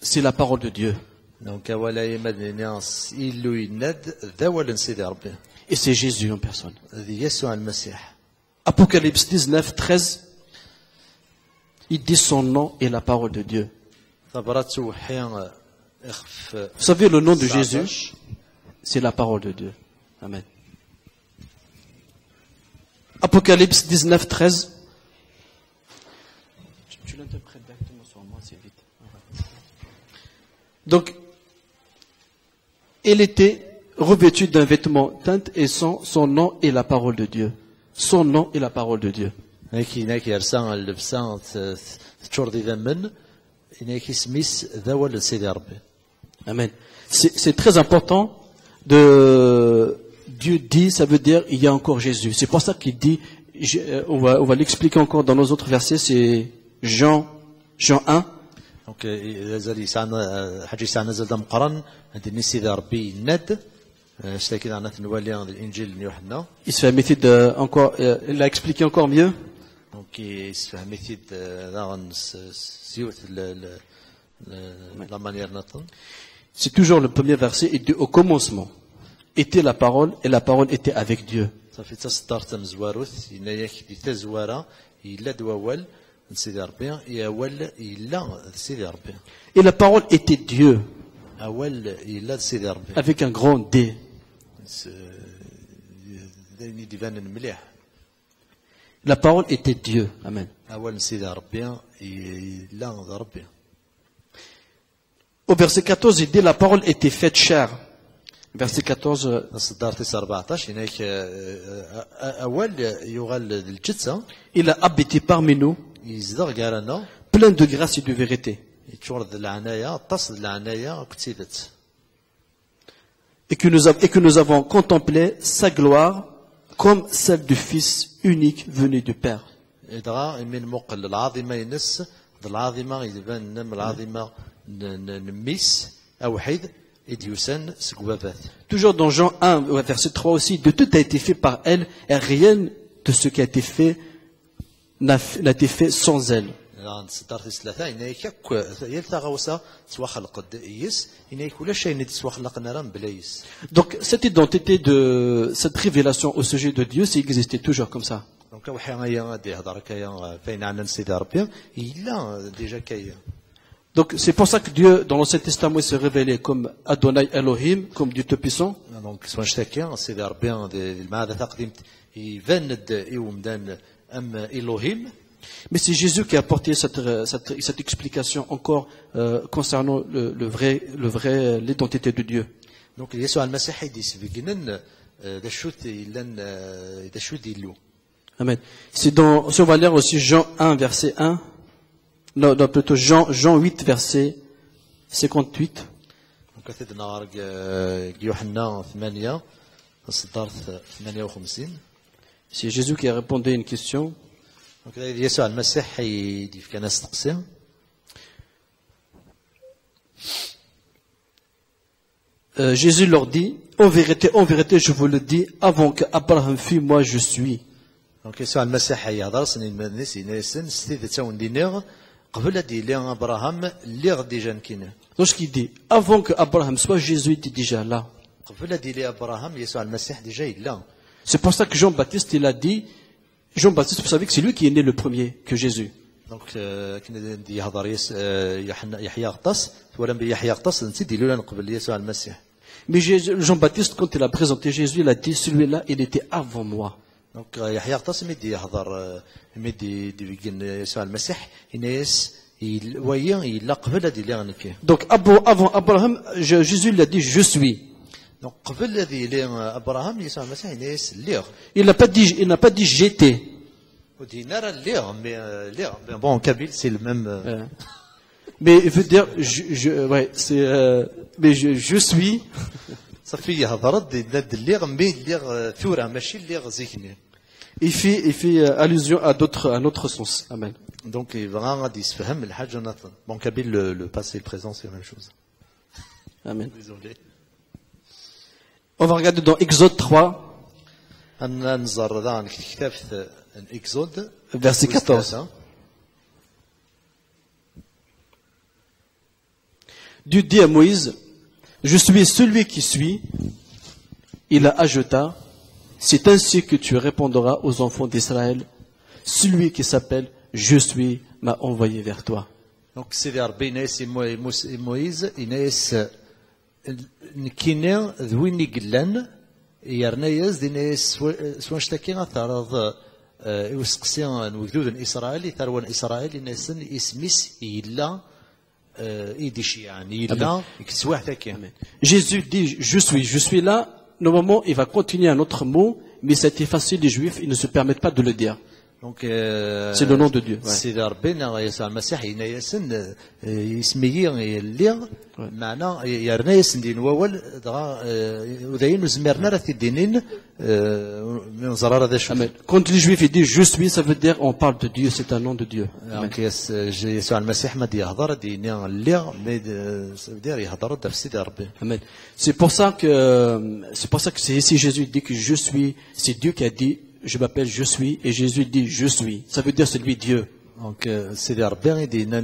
c'est la parole de Dieu. دونك ولا يمدني إلو يند ذا ولا سيدي ربي. Et c'est Jésus en personne. يسوع المسيح. Apocalypse 19, 13, il dit son nom et la parole de Dieu. Vous savez, le nom de Jésus, c'est la parole de Dieu. Amen. Apocalypse 19, 13. Tu l'interprètes directement sur moi, c'est vite. Donc, il était revêtu d'un vêtement teint et son nom est la parole de Dieu. Son nom est la parole de Dieu. Amen. C'est très important de Dieu dit, ça veut dire il y a encore Jésus. C'est pour ça qu'il dit, on va l'expliquer encore dans nos autres versets, c'est Jean 1. Donc, il se fait un métier encore, il a expliqué encore mieux. Donc, il se fait un métier la manière d'entendre. C'est toujours le premier verset, il dit au commencement était la parole et la parole était avec Dieu. Et la parole était Dieu. Avec un grand D. La parole était Dieu. Amen. Au verset 14, il dit la parole était faite chair. Verset 14. Il a habité parmi nous, plein de grâce et de vérité. Et que nous avons contemplé sa gloire comme celle du Fils unique venu du Père. Toujours dans Jean 1, verset 3 aussi, de tout a été fait par elle, et rien de ce qui a été fait n'a été fait sans elle. صدرت الثلاثة إن يكك يلتا غوصة تواخلق يس إن يكون شيء نتسواخلق نرام بلايس. Donc cette identité de cette révélation au sujet de Dieu, c'est existé toujours comme ça. Donc وحياة دي هضر كيا فين عندنا سيدي ربي إلا ديجا كيا. Donc c'est pour ça que Dieu dans l'Ancien Testament il s'est révélé comme Adonai Elohim, comme Dieu Tout-Puissant. Donc سواء اشتكى سيدي ربي المعادة تقديم يفند يومدان أم إلهيم. Mais c'est Jésus qui a apporté cette explication encore concernant l'identité de Dieu. Donc يسوع المسيح يديس بيجنن ذا شوت لن ذا شوت يلو. Amen. Si on va lire aussi Jean 1 verset 1, non plutôt Jean 8 verset 58. Donc كتد نهار يوحنا 8 صدرت 58. C'est Jésus qui a répondu à une question. Donc يسوع المسيح يدي في كناس تقسي. Jésus leur dit, en vérité, je vous le dis, avant qu'Abraham fût, moi je suis. Donc يسوع المسيح يهضر سنين الناس يناسن ستيد تاون دينيغ قبل دي لي ابراهام اللي غادي جان كينا. Lorsqu'il dit, avant qu'Abraham soit, Jésus était déjà là. قبل دي لي ابراهام يسوع المسيح ديجا يلا. C'est pour ça que Jean-Baptiste, il a dit, Jean-Baptiste, vous savez que c'est lui qui est né le premier que Jésus. Donc كنا دي يهضر يحيى غطاس ولم يحيى غطاس نسيت يقولوا لنا قبل يسوع المسيح. Mais Jean-Baptiste, quand il a présenté Jésus, il a dit, celui-là, il était avant moi. Donc يحيى غطاس مدي يهضر مدي بيجن يسوع المسيح الناس ويا يلا قبل دي لي غنكي. Donc avant Abraham, Jésus lui a dit, je suis. Donc قبل دي لي ابراهام يسوع المسيح الناس ليغ. Il n'a pas dit j'étais. ودي نرى ليغ ليغ بون كابيل سي الميم. Mais il veut dire, mais je suis. صافي يهضر دي ليغ مي ليغ ثوره ماشي ليغ زيكني. Il fait allusion à un autre sens. Amen. Donc il va غادي يسفهم الحاج جوناثان. بون كابيل le passé et le présent c'est la même chose. Amen. Désolé. On va regarder dans Exode 3. ننظر ذا كتاب الإكزود Verset 14. Dieu dit à Moïse, je suis celui qui suis. Il a ajouté, c'est ainsi que tu répondras aux enfants d'Israël, celui qui s'appelle je suis m'a envoyé vers toi. Donc c'est ربي ناس مويز ناس نكينا ذويني قلان يرنايز دي ناس سواء اشتكينا ثارض وسقسيان وجدود الإسرائيلي ثروان إسرائيلي ناس اسميس يلا يديش يعني يلا يكسواح تاكي. Jésus dit je suis là. Normalement, il va continuer un autre mot, mais c'était facile, les Juifs, ils ne se permettent pas de le dire. Donc c'est le nom de Dieu. سيدي ربنا يسوع المسيح ينايسن يسميه اللي معنا يرنا يسندين وول وداين زمرنا راه تدينين من زرار هذا شو. Quand les Juifs disent je suis, ça veut dire on parle de Dieu, c'est un nom de Dieu. Donc يسوع المسيح ما يهضر ديني اللي ما سيدير يهضر في سيدي ربي. Amen. C'est pour ça que c'est ici Jésus dit que je suis, c'est Dieu qui a dit je m'appelle je suis, et Jésus dit je suis. Ça veut dire c'est lui Dieu. Donc سيدي ربي يدينا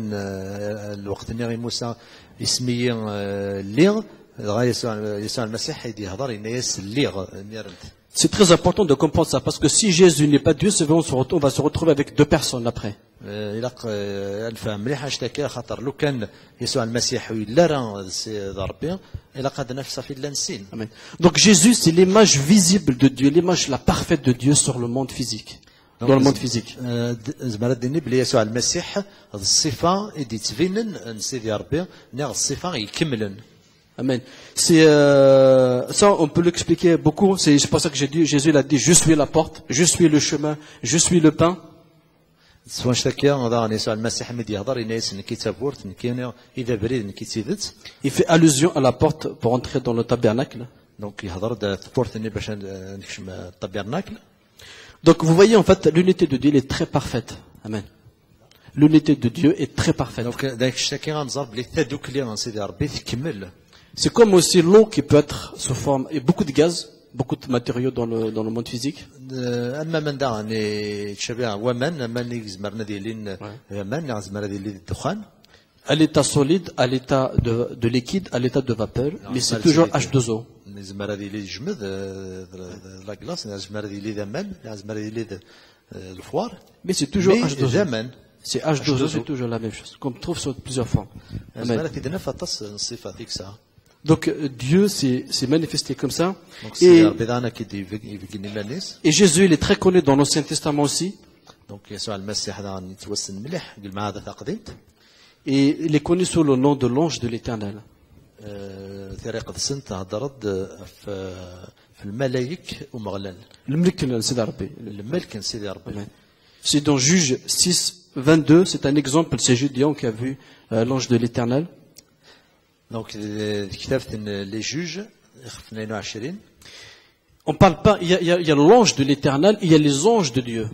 الوقت اللي موسى اسمي اللي يسوع المسيح يدي يهضر يناس اللي نيرنت. C'est très important de comprendre ça, parce que si Jésus n'est pas Dieu, c'est vrai, on va se retrouver avec deux personnes après. الفهم مليح اشتكى خاطر لو كان يسوع المسيح ولا راه سيدي ربي الا قد نفسه في اللنسين. Donc Jésus, c'est l'image visible de Dieu, l'image la parfaite de Dieu sur le monde physique. Dans le monde physique. زعما ديني بلي يسوع المسيح هذه الصفه اللي تبينن سيدي ربي ناغ الصفه يكملن. Amen. C'est ça, on peut l'expliquer beaucoup. C'est pour ça que Jésus il a dit, je suis la porte, je suis le chemin, je suis le pain. سواء اشتكى هذا يسوع المسيح مدي يهضر يناس نكي تابورت نكي اذا بريد نكي تيدت. Il fait allusion à la porte pour entrer dans le tabernacle. Donc يهضر دا بورت ني باش نكشم الطبيرناكل. Donc vous voyez en fait l'unité de Dieu elle est très parfaite. Amen. L'unité de Dieu est très parfaite. Donc داك اشتكى غنظر بلي تادوك لي سيدي ربي تكمل. C'est comme aussi l'eau qui peut être sous forme et beaucoup de gaz. beaucoup de matériaux dans le monde physique. اما من دا يعني تشبع ومن من زمرنا ديالين من زمرنا ديال الدخان À l'état solide, à l'état de liquide, à l'état de vapeur, mais c'est toujours H2O. زمرنا ديال الجمد لا كلاص زمرنا ديال الذمن زمرنا ديال الفوار Mais c'est toujours H2O. زمن C'est H2O, c'est toujours la même chose, qu'on trouve sur plusieurs formes. زمرنا Amen. كيدنا فطس الصفه ديك الساعه Donc Dieu s'est manifesté comme ça. دونك سي Et, ربي دانا كيدي يفكني الناس et Jésus, il est très connu dans l'Ancien Testament aussi. دونك يسوع المسيح هذا يتوسن مليح قال مع هذا تقديمت Et il est connu sous le nom de l'ange de l'Éternel. طريقة السنت هضرت في الملايك ومغلل الملك سيدي ربي. الملك سيدي ربي Amen. C'est dans Juge 6, 22, c'est un exemple, c'est Gédéon qui a vu l'ange de l'Éternel. دونك كتابة لي جوج 22 On parle pas, il y a l'ange de l'Éternel, il y a les anges de Dieu.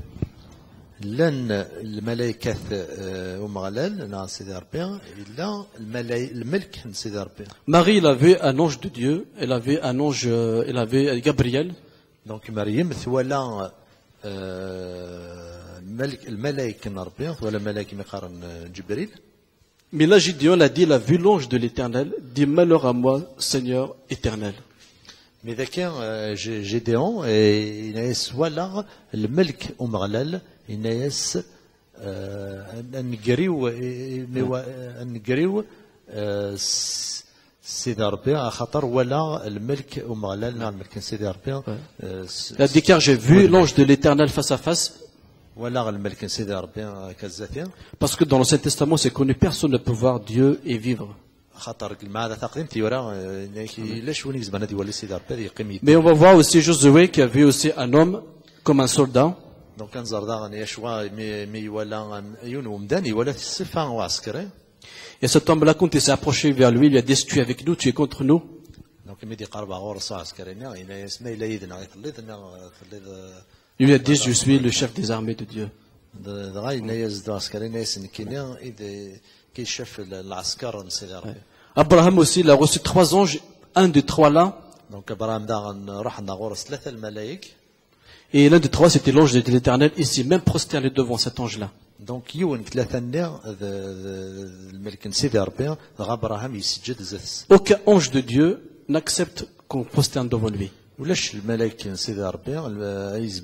لن الملائكة ومغلل نعم سيدي ربي إلا الملك سيدي ربي Marie, elle a vu un ange de Dieu, elle a vu un ange, elle a vu Gabriel. دونك مريم ثولا الملائكة ربي ثولا ملائكة مقارن جبريل Mais là, Gédéon a dit, il a vu l'ange de l'Éternel, dit malheur à moi, Seigneur éternel. Mais إذا كان جيديون ينايس ولا الملك ومغلل ينايس نقريو سيدي ربي خاطر ولا الملك ومغلل نعم الملك سيدي ربي Il a dit, car j'ai vu l'ange de l'Éternel face à face, ولا الملك سيدي ربي كالذاتي parce que dans l'Ancien Testament, c'est connu, personne ne peut voir Dieu et vivre. خاطر مع هذا تقديم تيورا لاش وين يزبنا ديولي سيدي ربي يقيم Mais on va voir aussi Josué qui a vu aussi un homme comme un soldat. دونك كنزر دا يشوا مي ولا يون ومداني ولا الصفه وعسكري Et cet homme-là, quand il s'est approché vers lui, il a dit, tu es avec nous, tu es contre nous. دونك ميدي قرب غورس عسكري الى اسمه الى يدنا يخلينا Il lui a dit, je suis le chef des armées de Dieu. دغا ينايز عسكري ناس كينيا اذا كيشاف العسكر سيدي ربي Abraham aussi, il a reçu 3 anges, un des 3 là, دونك ابراهيم دا راح غورس 3 الملائك et l'un des 3 c'était l'ange de l'Éternel, il s'est même prosterné devant cet ange-là. دونك يون 3 نيا الملك سيدي ربي دغا ابراهيم يسجد زاس Aucun ange de Dieu n'accepte qu'on prosterne devant lui. ولاش الملائكه سيدي ربي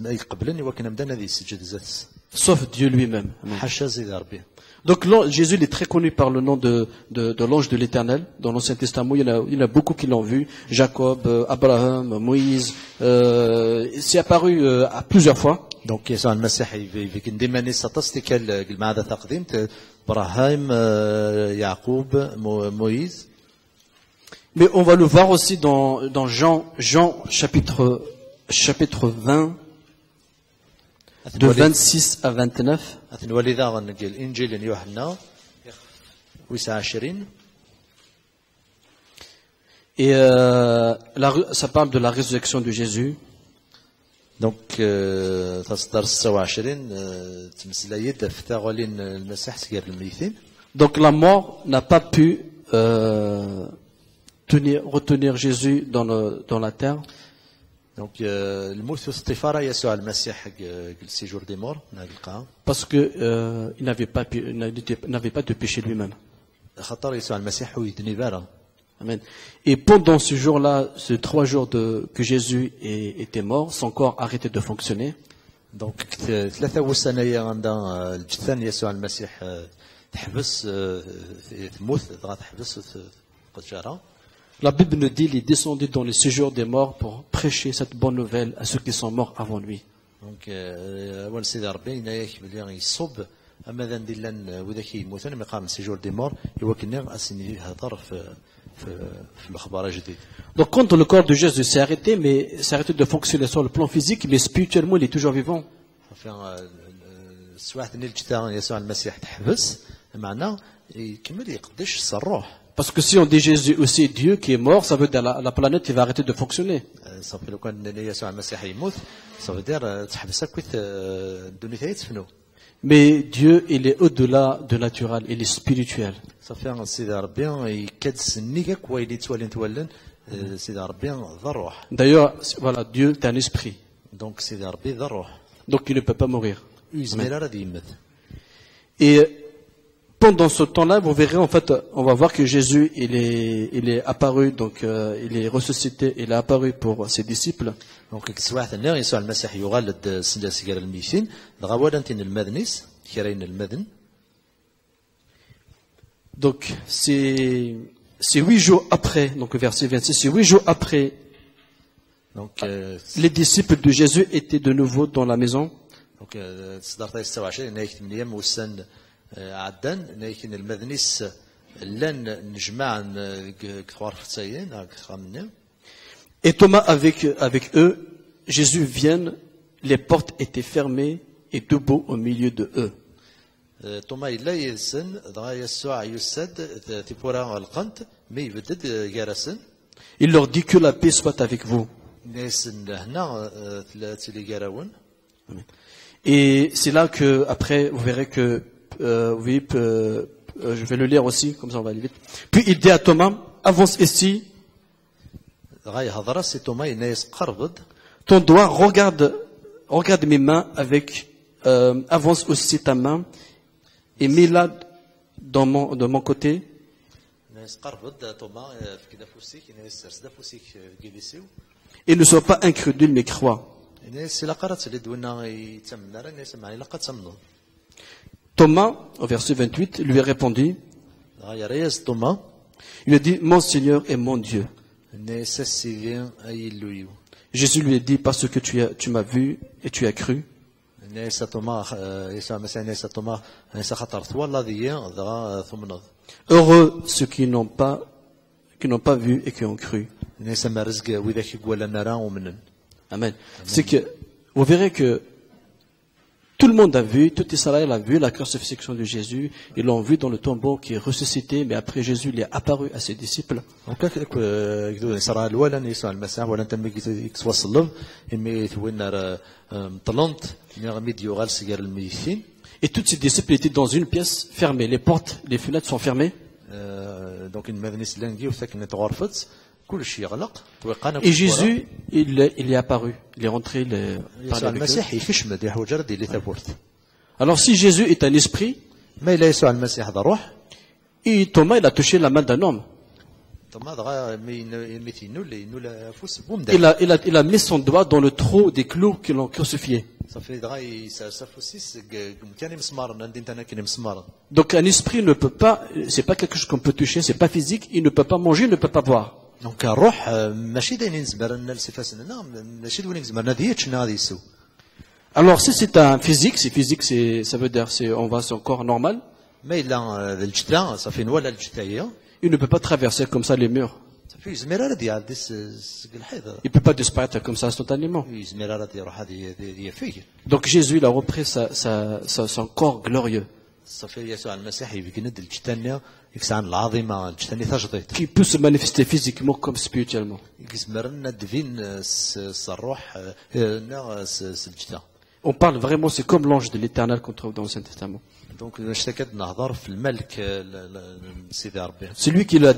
يقبلني ولكن بدنا هذه يسجد زاس Sauf Dieu lui-même. Amen. حاشا سيدي ربي Donc Jésus il est très connu par le nom de l'ange de l'Éternel. Dans l'Ancien Testament, il y en a beaucoup qui l'ont vu. Jacob, Abraham, Moïse. C'est apparu à plusieurs fois. دونك يسوع المسيح يفيكن ديما نستطستك مع هذا تقديم ابراهيم يعقوب مويز Mais on va le voir aussi dans Jean chapitre 20, de 26 à 29. ولذا غنقل انجيل يوحنا 29 Et ça parle de la résurrection de Jésus. دونك تصدر 26 تمثل يد في تغولين المسيح سير الميتين Donc la mort n'a pas pu retenir Jésus dans la terre. دونك الموت واستفاره يسوع المسيح قال سيجور دي مور نلقى Parce que il n'avait pas de péché lui-même. خاطر يسوع المسيح ويدني بارا Amen. Et pendant ce jour-là, ces 3 jours que Jésus était mort, son corps arrêtait de fonctionner. دونك 3 وسنايا عند الجثان يسوع المسيح تحبس تموت تحبس قد La Bible nous dit qu'il est descendu dans les séjours des morts pour prêcher cette bonne nouvelle à ceux qui sont morts avant lui. دونك اول سيدي ربي نايك بلي يصب اما ذا ندير لان وذاك يموت انا مقام سيجور دي مور يوكلني اسني هضر في الاخبار الجديد. Donc quand le corps de Jésus s'est arrêté, mais s'est arrêté de fonctionner sur le plan physique, mais spirituellement il est toujours vivant. في سواحد الجثان يسوع المسيح تحبس معنا يكمل يقدش الروح. Parce que si on dit Jésus aussi Dieu qui est mort, ça veut dire la planète il va arrêter de fonctionner. صافي لو كان يسوع المسيح يموت صافي دير تحبس كويت الدنيا تايتفنو. Mais Dieu, il est au-delà de naturel, il est spirituel. صافي سيدي ربي يكدس نيكك ويلي تولين سيدي ربي ذا الروح. D'ailleurs, voilà, Dieu est un esprit. دونك سيدي ربي ذا الروح. Donc il ne peut pas mourir. يزمر راه يمت. Et pendant ce temps-là, vous verrez, en fait, on va voir que Jésus, il est apparu, donc il est ressuscité, il est apparu pour ses disciples. دونك كسواحة النار يسوع المسيح يغلد سجار الميتين دغا تين المذنيس كيرين المذن. Donc c'est 8 jours après, donc verset 26, c'est 8 jours après, دونك les disciples de Jésus étaient de nouveau dans la maison. دونك صدرت 26 نايك 8 ايام وسن عدن نايكين المذنيس لن نجمع كثوار فتاين خامنا. Et Thomas avec eux, Jésus vient, les portes étaient fermées et debout au milieu de eux. توما إلا يسن دغا يسوع يسد تيبورا القنت مي يبدد جارسن. Il leur dit que la paix soit avec vous. ناسن هنا تلي جاراون. Et c'est là que après vous verrez que oui, je vais le lire aussi, comme ça on va aller vite. Puis il dit à Thomas, avance ici. Ton doigt, regarde mes mains avec, avance aussi ta main et mets-la de mon côté. Et ne sois pas incrédule mais crois. Thomas, au verset 28, lui a répondu, il a dit, mon Seigneur et mon Dieu. Jésus lui a dit, parce que tu m'as vu et tu as cru. Heureux ceux qui n'ont pas vu et qui ont cru. Amen. C'est que, vous verrez que tout le monde a vu, tout Israël a vu la crucifixion de Jésus. Ils l'ont vu dans le tombeau qui est ressuscité, mais après Jésus, il est apparu à ses disciples. Et tous ces disciples étaient dans une pièce fermée. Les portes, les fenêtres sont fermées. Et Jésus, il est apparu. Il est rentré, il est parlé avec eux. Alors si Jésus est un esprit, et Thomas, il a touché la main d'un homme. Il a mis son doigt dans le trou des clous qui l'ont crucifié. Donc un esprit ne peut pas, c'est pas quelque chose qu'on peut toucher, c'est pas physique, il ne peut pas manger, il ne peut pas boire. Donc الروح ماشي داين نزبر الصفاتنا ماشي دوين نزبر ناديتشنا غادي يسو. Alors si c'est un physique, ça veut dire on va son corps normal. Mais là الجثة صافي ولا الجثة il ne peut pas traverser comme ça les murs. صافي يزمر راه يعدي الحيط. Il peut pas disparaître comme ça instantanément. يزمر راه يروح هذه فيه. Donc Jésus il a repris son corps glorieux. صافي يسوع المسيح يبكند الجثة يكسان العظيمة الجثة تجديد. Qui peut se manifester physiquement comme spirituellement. يزمر لنا دفين الروح الجثة. On parle vraiment, c'est comme l'ange de l'Éternel qu'on trouve dans l'Ancien Testament. Donc اشتكت نهضر في الملك سيدي ربي. C'est lui qui leur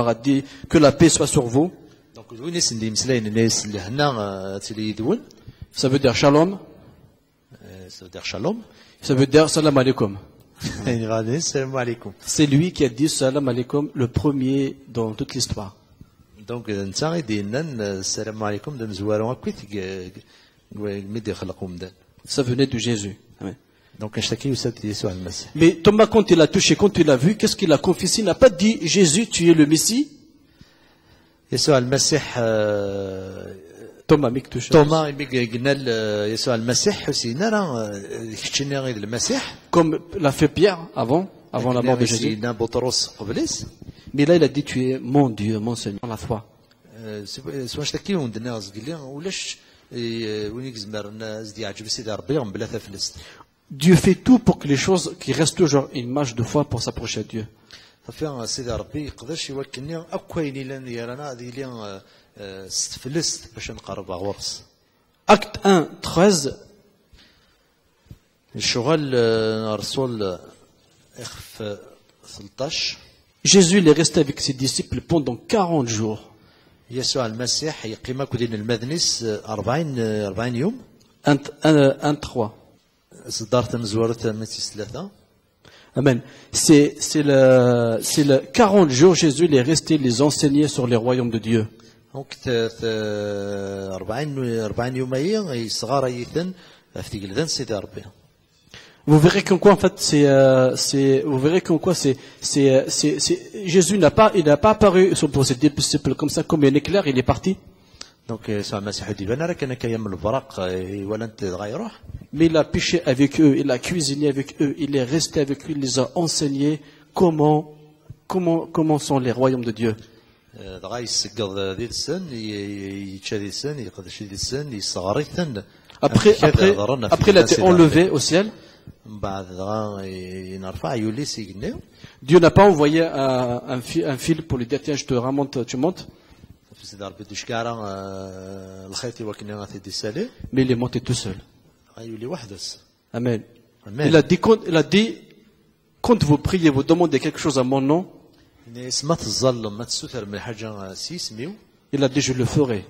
a dit que la paix soit sur vous. Donc وين اللي مسلاين الناس اللي هنا تلي يدون. Ça veut dire shalom. Ça veut dire shalom. Ça veut dire salam alaikum. Salam alaikum. C'est lui qui a dit salam alaikum le premier dans toute l'histoire. Donc نتا دينا السلام عليكم دم زوارو اكيت ميدي خلقهم دان. Ça venait de Jésus. Amen. Donc اشتكي يسد يسوع المسيح. Mais Thomas quand il a touché, quand il a vu, qu'est-ce qu'il a confessé? Il n'a pas dit Jésus, tu es le Messie. يسوع المسيح Thomas ميك touché. توما قلنا يسوع المسيح حسينا راه كتشنا غير المسيح. Comme l'a fait Pierre avant la mort de Jésus. بطرس قبليس. Mais là il a dit tu es mon Dieu, mon Seigneur, la foi. سواء اشتكي وندنا قال ولاش وين يزمر زدي عجب سيدي ربي بلا تفلست. Dieu fait tout pour que les choses qui restent toujours une marche de foi pour s'approcher de Dieu. صافي سيدي ربي يقدرش يوكلني اكويني لان يرانا هذه لي استفلست باش نقرب غورس. Acte 1:13. الشغل الرسول اخف 13. Jésus il est resté avec ses disciples pendant 40 jours. يسوع المسيح يقيم كودين المذنس 40 يوم 1-3. صدارة مزورة متيس 3. Amen. C'est le 40 jours, Jésus il est resté les enseigner sur les royaumes de Dieu. دونك 40 يوميا صغار يثن في تقلدان سيدي ربي. Vous verrez qu'en quoi en fait vous verrez qu'en quoi Jésus n'a pas apparu pour ses disciples comme ça comme un éclair, il est parti. دونك يسوع المسيح يبان راه كان كيام البراق ولا انت غيروح. Mais il a péché avec eux, il a cuisiné avec eux, il est resté avec eux, il les a enseignés comment sont les royaumes de Dieu. دغا يسقط ذي السن يتشادي السن يقدش ذي السن يصغر السن. Après il a été enlevé au ciel. بعد دغا ينرفع يولي سيغني. Dieu n'a pas envoyé un fil pour lui dire tiens je te remonte, tu montes. سيدي ربي دشكارا الخيط وكنا غادي سالي. Mais il est monté tout seul. يولي وحدس. Amen. Amen. Il a dit quand vous priez, vous demandez quelque chose à mon nom. ما تظلم ما تسوثر من حاجه سيسميو. Il a dit je le ferai.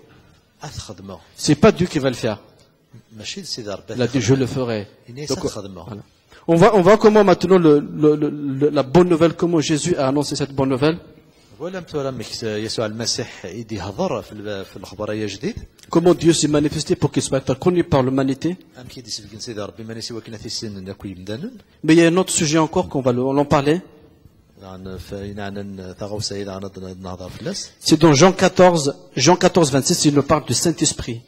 اتخدمه. C'est pas Dieu qui va le faire. ماشي سيدي ربي. Il a dit je le ferai. Donc, اتخدمه. voilà. On va comment maintenant la bonne nouvelle, comment Jésus a annoncé cette bonne nouvelle. ولم ترمك يسوع المسيح يدي هضر في الخبريه جديد. Comment Dieu s'est manifesté pour qu'il soit connu par l'humanité. ام كيدي سيدي سيدي ربي ما نسي وكنا في السن نكو يمدانن. Mais il y a un autre sujet encore qu'on va en parler. C'est dans Jean 14, 26, il nous parle du Saint-Esprit.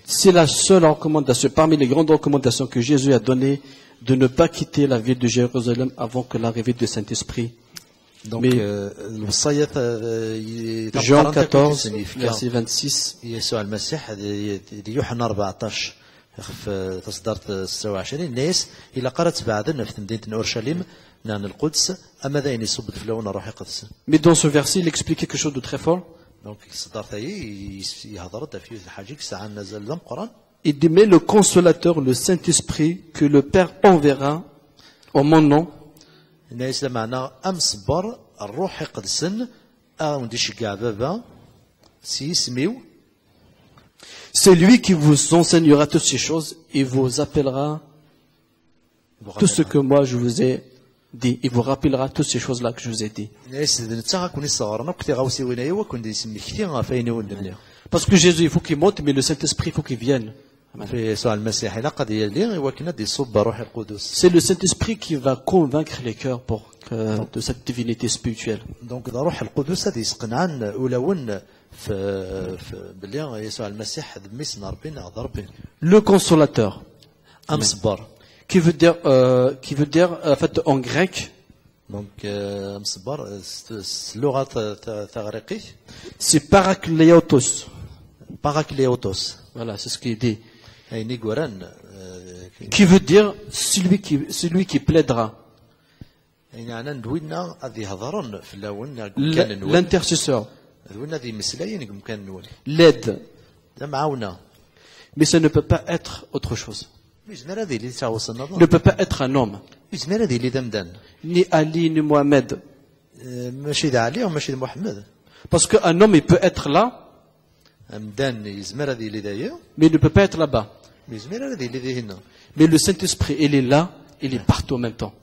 C'est la seule recommandation, parmi les grandes recommandations que Jésus a données, de ne pas quitter la ville de Jérusalem avant que l'arrivée du Saint-Esprit. Donc, Jean 14, verset 26. في تصدرت 26 الناس إلى قرأت بعدنا في مدينة أورشليم نان القدس أما ذا إني صبت في لون روح القدس. Mais dans ce verset, il explique quelque chose de très fort. Donc صدرت أي يهضرت في حاجيك ساعة نزل لهم قرآن. Il dit mais le consolateur, le Saint-Esprit que le Père enverra en mon nom. الناس لمعنى أم صبر الروح القدس أو نديش كاع بابا سيسميو. C'est lui qui vous enseignera toutes ces choses et vous appellera tout ce que moi je vous ai dit. Il vous rappellera toutes ces choses-là que je vous ai dit. Parce que Jésus, il faut qu'il monte, mais le Saint-Esprit, il faut qu'il vienne. C'est le Saint-Esprit qui va convaincre les cœurs de cette divinité spirituelle. Donc, le consolateur, qui veut dire en fait en grec, donc c'est parakleotos. Voilà, c'est ce qu'il dit. Qui veut dire celui qui plaidera. L'intercesseur. L'aide. Mais ça ne peut pas être autre chose. Il ne peut pas être un homme. Ni Ali, ni Mohamed. Parce qu'un homme, il peut être là, mais il ne peut pas être là-bas. Mais le Saint-Esprit, il est là, il est partout en même temps.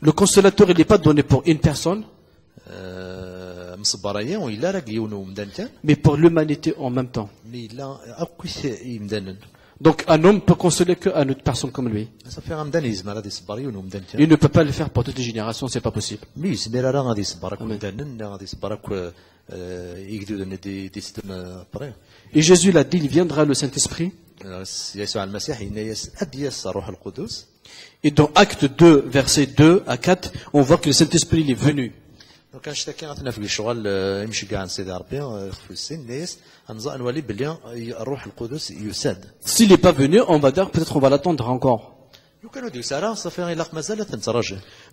Le consolateur, il n'est pas donné pour une personne, mais pour l'humanité en même temps. Donc un homme peut consoler qu'une autre personne comme lui. Il ne peut pas le faire pour toutes les générations, c'est pas possible. Et Jésus l'a dit, il viendra le Saint-Esprit. Et dans Acte 2, versets 2 à 4, on voit que le Saint-Esprit est venu. S'il n'est pas venu, on va dire peut-être on va l'attendre encore.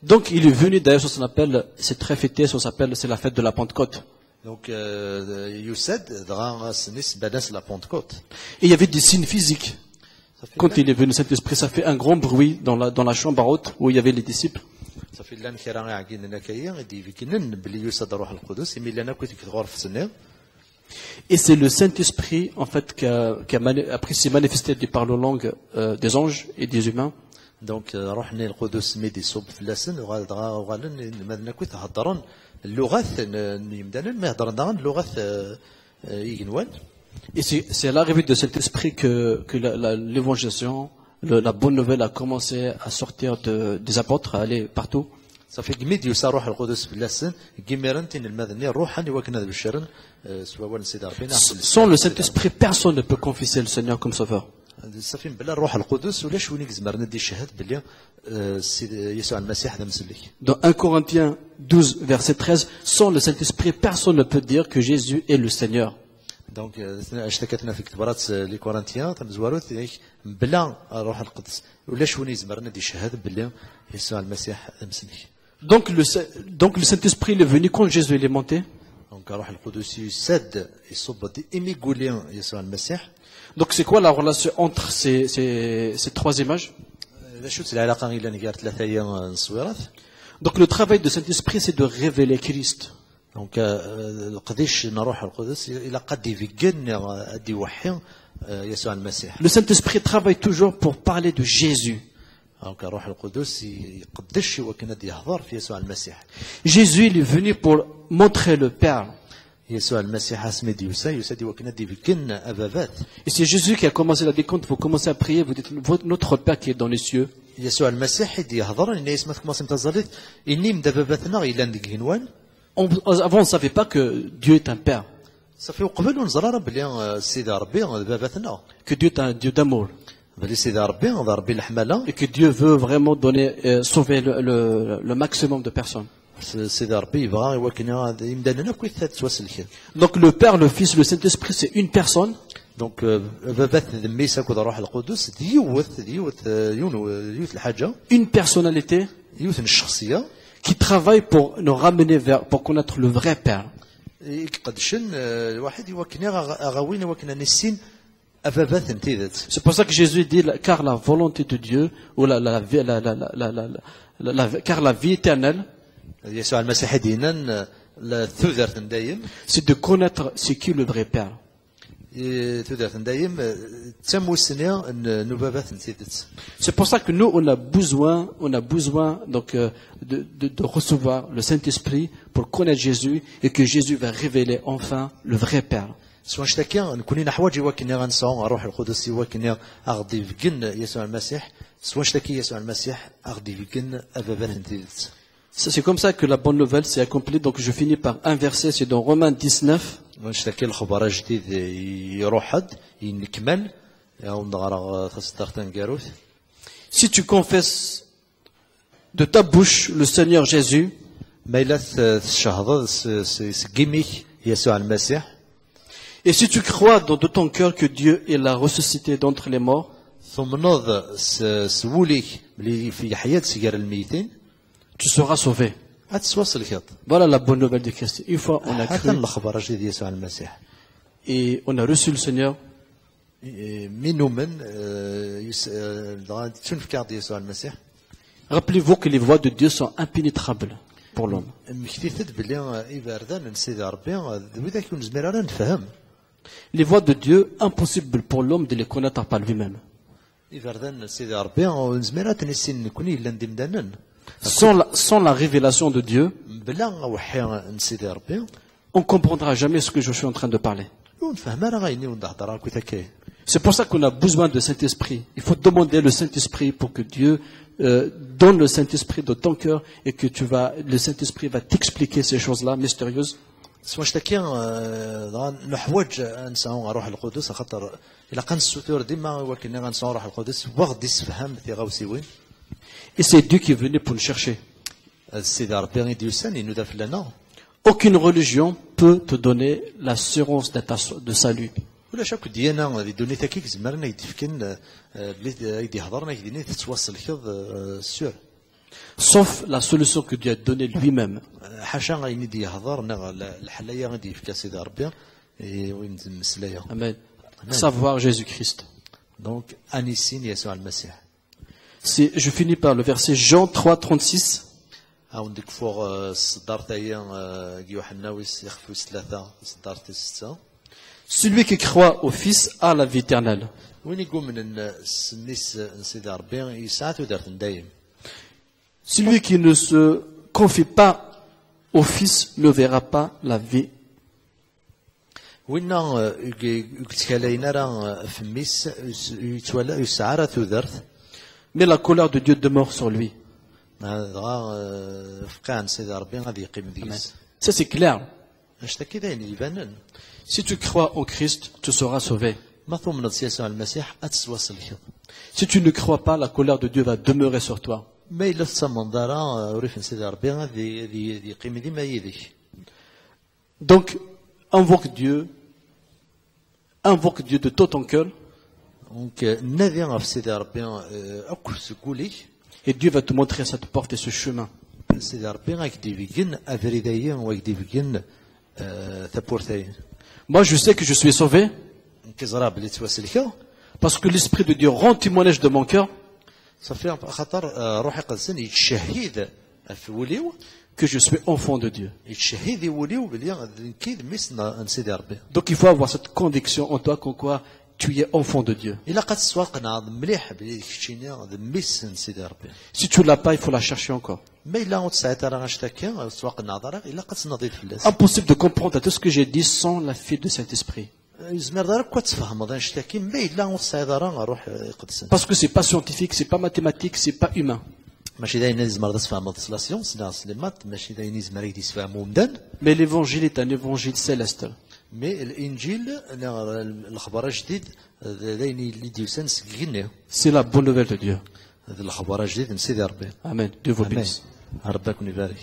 Donc il est venu, d'ailleurs ça s'appelle, c'est très fêté, ça s'appelle, c'est la fête de la Pentecôte. Donc, il y avait des signes physiques. Quand il est venu, le Saint-Esprit, ça fait un grand bruit dans la chambre haute où il y avait les disciples. صافي لان كيرا عاقين لنا كاين دي فيكنن بلي يوسد روح القدس يمي لنا كنت كغرف سنه. Et c'est le Saint-Esprit, en fait, après s'est manifesté par les langues des anges et des humains. دونك روحني القدس ميدي صوب فلاسن وغالن مادنا كنت هضرن اللغات يمدانا ما يهضرن اللغات يجنوان. Et c'est à l'arrivée de cet esprit que l'évangélisation, la bonne nouvelle a commencé à sortir des apôtres, à aller partout. صافي كميد يوسى روح القدس فلاسن كيميرنتين المدني روحاني وكنا بالشرن سواء سيدي ربنا. Sans le Saint-Esprit, personne ne peut confesser le Seigneur comme sauveur. صافي بلا الروح القدس ولا شوني كزمر ندي الشهاد بلي يسوع المسيح هذا مسلك. Dans 1 Corinthiens 12, verset 13, sans le Saint-Esprit, personne ne peut dire que Jésus est le Seigneur. دونك اشتكتنا في كتبرات لي كورنثيان تمزواروت بلا الروح القدس ولا شوني زمر ندي الشهاد بلي يسوع المسيح مسلك. Donc le Saint-Esprit il est venu quand Jésus il est monté. دونك الروح القدس يسد يصب دي ايمي يقول يسوع المسيح. Donc c'est quoi la relation entre ces trois images? Donc le travail de Saint-Esprit c'est de révéler Christ. Donc le Saint-Esprit travaille toujours pour parler de Jésus. Jésus il est venu pour montrer le Père. Et c'est Jésus qui a commencé la décompte. Vous commencez à prier, vous dites notre Père qui est dans les cieux. Avant on ne savait pas que Dieu est un Père. Que Dieu est un Dieu d'amour. Et que Dieu veut vraiment donner, sauver le maximum de personnes. Donc le Père, le Fils, le Saint-Esprit, c'est une personne. Donc une personnalité qui travaille pour nous ramener pour connaître le vrai Père. C'est pour ça que Jésus dit car la volonté de Dieu ou car la vie éternelle c'est de connaître ce qui est le vrai Père. C'est pour ça que nous on a besoin donc de recevoir le Saint-Esprit pour connaître Jésus et que Jésus va révéler enfin le vrai Père. C'est comme ça que la bonne nouvelle s'est accomplie. Donc je finis par un verset, c'est dans Romains 19. Si tu confesses de ta bouche le Seigneur Jésus, et si tu crois de ton cœur que Dieu est la ressuscité d'entre les morts, tu seras sauvé. Voilà la bonne nouvelle de Christ. Une fois on a cru et on a reçu le Seigneur, rappelez-vous que les voies de Dieu sont impénétrables pour l'homme. Les voies de Dieu, impossible pour l'homme de les connaître par lui-même. Sans la révélation de Dieu, on ne comprendra jamais ce que je suis en train de parler. C'est pour ça qu'on a besoin de Saint-Esprit. Il faut demander le Saint-Esprit pour que Dieu donne le Saint-Esprit de ton cœur et que le Saint-Esprit va t'expliquer ces choses-là mystérieuses. Et c'est Dieu qui est venu pour nous chercher. Aucune religion peut te donner l'assurance de salut. Sauf la solution que Dieu a donnée lui-même. Amen. Savoir Jésus-Christ. دونك انيسين يسوع المسيح. Je finis par le verset Jean 3, 36. عندك فوق الصدار تاهي يوحنا يخفوس 3 صدار 6. Celui qui croit au Fils a la vie éternelle. وين يقول من الناس سيدي ربي يساعد ودارت دايم. Celui qui ne se confie pas au Fils ne verra pas la vie. وين قلت كلاينا راه فميس يتولى يسعى راه تودرت. Mais la colère de Dieu demeure sur lui. هذا فقان سيدي ربي غادي يقيم ديس. Ça c'est clair. اش كذا يبان. Si tu crois en Christ, tu seras sauvé. ما ثم يسوع المسيح اتسوسل. Si tu ne crois pas, la colère de Dieu va demeurer sur toi. ما إلا تصمم دارا وريف سيدي ربي غادي يقيم ديما يديك. Donc, invoque Dieu de tout ton cœur. دونك نادي غير سيدي ربي اكل سكولي. Et Dieu va te montrer cette porte et ce chemin. سيدي ربي غادي يبين افريدايا وغادي يبين ثبورتاي. Moi, je sais que je suis sauvé كيزرا بلي تواسلك. parce que l'Esprit de Dieu rend témoignage de mon cœur صافي خاطر روحي قدسن يتشهد في وليو que je suis enfant de Dieu. يتشهد وليو بلي كيد ميسنا سيدي ربي. Donc il faut avoir cette conviction en toi qu'en quoi tu es enfant de Dieu. الا قد سواقنا مليح بلي كشينا ميس سيدي ربي. Si tu l'as pas, il faut la chercher encore. ما الا تسعت راه غاشتكا سواقنا دارك الا قد نضيف فلاس. Impossible de comprendre tout ce que j'ai dit sans la fille de Saint-Esprit. يزمر دارك كتفهم هذا نشتكي ما الا تسعت راه روح قدسن. Parce que c'est pas scientifique, c'est pas mathématique, c'est pas humain. ماشي داين يزمر تفهم لا سيونس لا سليمات ماشي داين يزمر يتفهموا مدان. Mais l'évangile est un évangile céleste. مي الانجيل الخبر جديد داين اللي ديوسان سكيني. C'est la bonne nouvelle de Dieu. هذا الخبر جديد نسيدي ربي. Amen. Dieu vous bénisse. ربك يبارك.